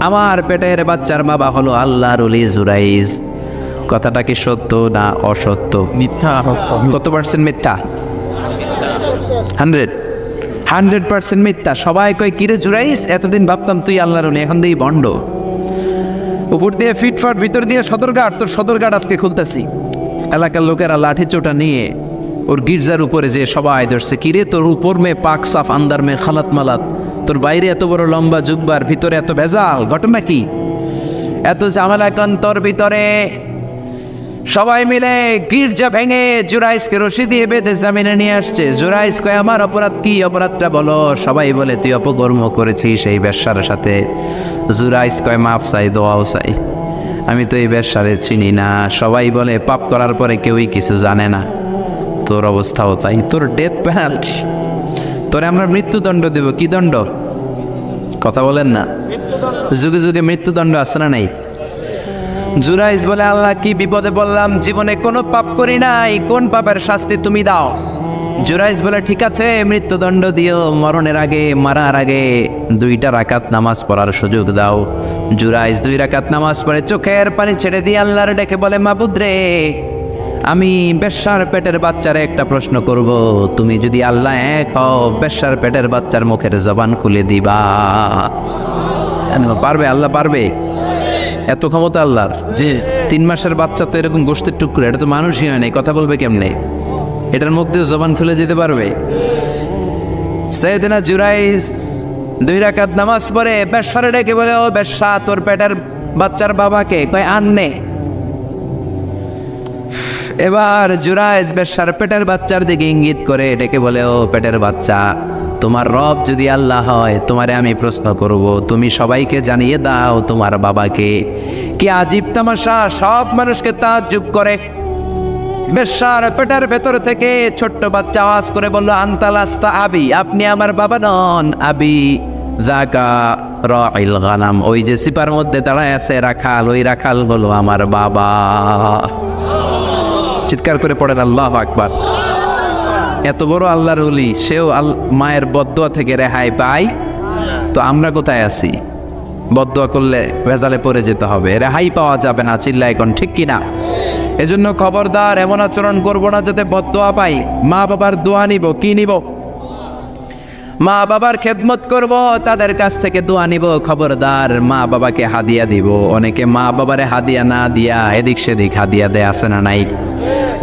আমার পেটের বাচ্চার বাবা হলো আল্লাহর ওলি জুরাইজ। কথাটা কি সত্য না অসত্য? মিথ্যা। কত পার্সেন্ট মিথ্যা? 100% মিথ্যা। সবাই কয় কিরে জুরাইস, এতদিন ভাবতাম তুই আল্লাহর ওলি, এখন দিয়ে ভণ্ড। উপর দিয়ে ফিটফাট, ভিতর দিয়ে সদরঘাট। তোর সদরঘাট আজকে খুলতেছি। এলাকার লোকেরা লাঠি চোটা নিয়ে ওর গির্জার উপরে যে সবাই ধরছে, কিরে তোর উপর মে পাক সাফ, আন্দার মে খালাত মালাত, তোর বাইরে এত বড় লম্বা জুব্বার, ভিতরে এত ভেজাল, ঘটনা কি? এত ঝামেলা কেন তোর ভিতরে? সবাই মিলে গির্জা ভেঙে জুরাইসকে রশি দিয়ে বেঁধে জামিনে নিয়ে আসছে। জুরাইস কয়, আমার অপরাধ কি? অপরাধটা বলো। সবাই বলে, তুই অপকর্ম করেছিস সেই বেশ্যার সাথে। জুরাইস কয়, মাফ চাই, দোয়াও চাই, আমি তো এই বেশ্যারে চিনি না। সবাই বলে, পাপ করার পরে কেউই কিছু জানে না, তোর অবস্থাও তাই, তোর ডেথ পেনাল্টি, তোরে আমরা মৃত্যুদণ্ড দেব। কি দণ্ড? কথা বলেন না। যুগে যুগে মৃত্যুদণ্ড আছে না নাই? জুরাইজ বলে, আল্লাহ কি বিপদে বললাম, জীবনে কোনো পাপ করি নাই, কোন পাপের শাস্তি তুমি দাও? জুরাইজ বলে, ঠিক আছে মৃত্যুদণ্ড দিও, মরণের আগে, মারার আগে 2 রাকাত নামাজ পড়ার সুযোগ দাও। জুরাইজ 2 রাকাত নামাজ পড়ে চোখের পানি ছেড়ে দিয়ে আল্লাহর ডেকে বলে, মাবুদ রে, আমি বেশ্যার পেটের বাচ্চারে একটা প্রশ্ন করব, তুমি যদি আল্লাহ এক হও, বেশ্যার পেটের বাচ্চার মুখের জবান খুলে দিবা? পারবে? আল্লাহ পারবে? এত ক্ষমতা আল্লাহর। জি। 3 মাসের বাচ্চা তো এরকম গোষ্ঠীর টুকরো, এটা তো মানুষই হয় নাই, কথা বলবে কেমনে? এটার মুখ দিয়ে জবান খুলে দিতে পারবে? সাইয়েদনা জুরাইজ 2 রাকাত নামাজ পড়ে বেশ্যারে ডেকে বলে, ও বেশ্যা, তোর পেটের বাচ্চার বাবাকে? কয়, আননে। এবার জুরাইজ বেশ্যার পেটের বাচ্চার দিকে ইঙ্গিত করে ডেকে বলে, ও পেটের বাচ্চা, তোমার রব যদি আল্লাহ হয়, তোমারে আমি প্রশ্ন করব, তুমি সবাইকে জানিয়ে দাও তোমার বাবাকে। কি আজীব তামাশা, সব মানুষকে তাজ্জুব করে। বেশ্যার পেটের ভেতর থেকে ছোট্ট বাচ্চা আওয়াজ করে বলল, আনতালাস্তা আবি, আপনি আমার বাবা নন। আবি জাকা রাইল গানাম, ওই যে সিপার মধ্যে দাঁড়ায় আছে রাখাল, ওই রাখাল হলো আমার বাবা। চিৎকার করে পড়েন আল্লাহু আকবার। এত বড় আল্লাহর ওলি, সেও মায়ের বদদোয়া থেকে রেহাই পায়, তো আমরা কোথায় আছি? বদদোয়া করলে ভেজালে পড়ে যেতে হবে, রেহাই পাওয়া যাবে না। চিল্লায় এখন ঠিক কিনা? এজন্য খবরদার এমন আচরণ করব না যাতে বদদোয়া পাই। মা বাবার দোয়া নিব, কি নিব? মা বাবার খেদমত করব, তাদের কাছ থেকে দোয়া নিব। খবরদার মা বাবাকে হাদিয়া দিব। অনেকে মা বাবারে হাদিয়া না দিয়া এদিক সেদিক হাদিয়া দেয়, আছে না নাই?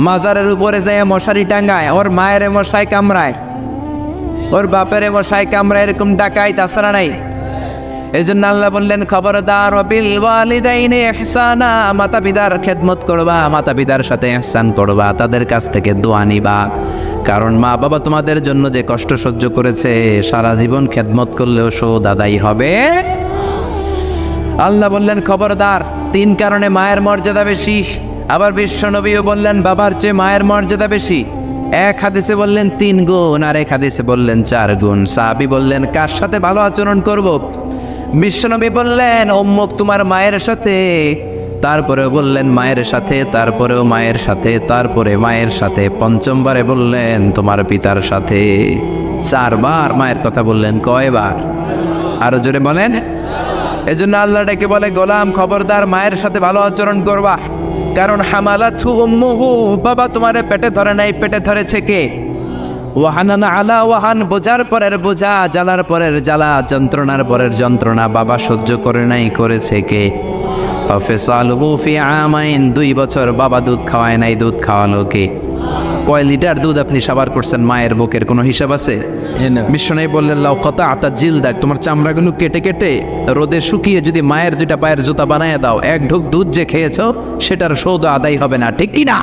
মাজারের উপরে যায় মশারি টাঙ্গায়, ওর মায়ের মশাই কামড়ায়, ওর বাপের মশাই কামড়ায়, এরকম ডাকাইত, আছে না নাই? এই জন্য আল্লাহ বললেন, খবরদার বিল ওয়ালিদাইনি ইহসানা, মাতা পিতার খেদমত করবা, মাতা পিতার সাথে ইহসান করবা, তাদের কাছ থেকে দোয়া নিবা। কারণ মা বাবা তোমাদের জন্য যে কষ্ট সহ্য করেছে, সারা জীবন খেদমত করলেও শোধ আদায় হবে। আল্লাহ বললেন, খবরদার 3 কারণে মায়ের মর্যাদা বেশি। আবার বিশ্ব নবীও বললেন, বাবার চেয়ে মায়ের মর্যাদা বেশি। 1 হাদিসে বললেন 3 গুণ, আর 1 হাদিসে বললেন 4 গুণ। সাহাবী বললেন, কার সাথে ভালো আচরণ করব? বিশ্বনবী বললেন, উম্মুক, তোমার মায়ের সাথে। তারপরেও বললেন মায়ের সাথে, তারপরেও মায়ের সাথে, তারপরে মায়ের সাথে, 5মবারে বললেন তোমার পিতার সাথে। 4 বার মায়ের কথা বললেন। কয়বার? আরো জোরে বলেন। এজন্য আল্লাহ ডেকে বলে, গোলাম খবরদার মায়ের সাথে ভালো আচরণ করবা। কারণ হামালাতহু উম্মুহু, বাবা তোমারে পেটে ধরে নাই, পেটে ধরেছে কে? ওয়াহানান আলা ওয়াহান, বোঝার পরের বোঝা, জ্বালার পরের জ্বালা, যন্ত্রণার পরের যন্ত্রণা বাবা সহ্য করে নাই, করেছে কে? ফিসালুহু ফি আমাইন, 2 বছর বাবা দুধ খাওয়ায় নাই, দুধ খাওয়ালো কে? কয় লিটার দুধ আপনি সাবার করছেন মায়ের বুকের, কোনো হিসাব আছে? বিশ্বনবী বললেন, লাউ কাতাআতা জিলদাক, তোমার চামড়াগুলো কেটে কেটে রোদে শুকিয়ে যদি মায়ের 2টা পায়ের জুতা বানায় দাও, 1 ঢোক দুধ যে খেয়েছো সেটার শোধ আদায় হবে না, ঠিক কি না?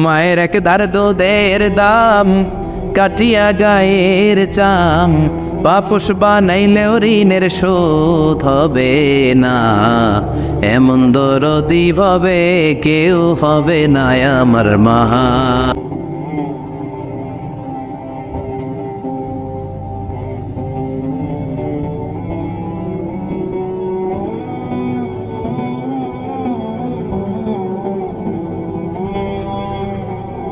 মায়ের এক ধারে দুধের দাম, কাটিয়া গায়ের চাম, পাপস বানাইলেও ঋণের শোধ হবে না। এমন দরদি ভাবে কেউ হবে না আমার মা।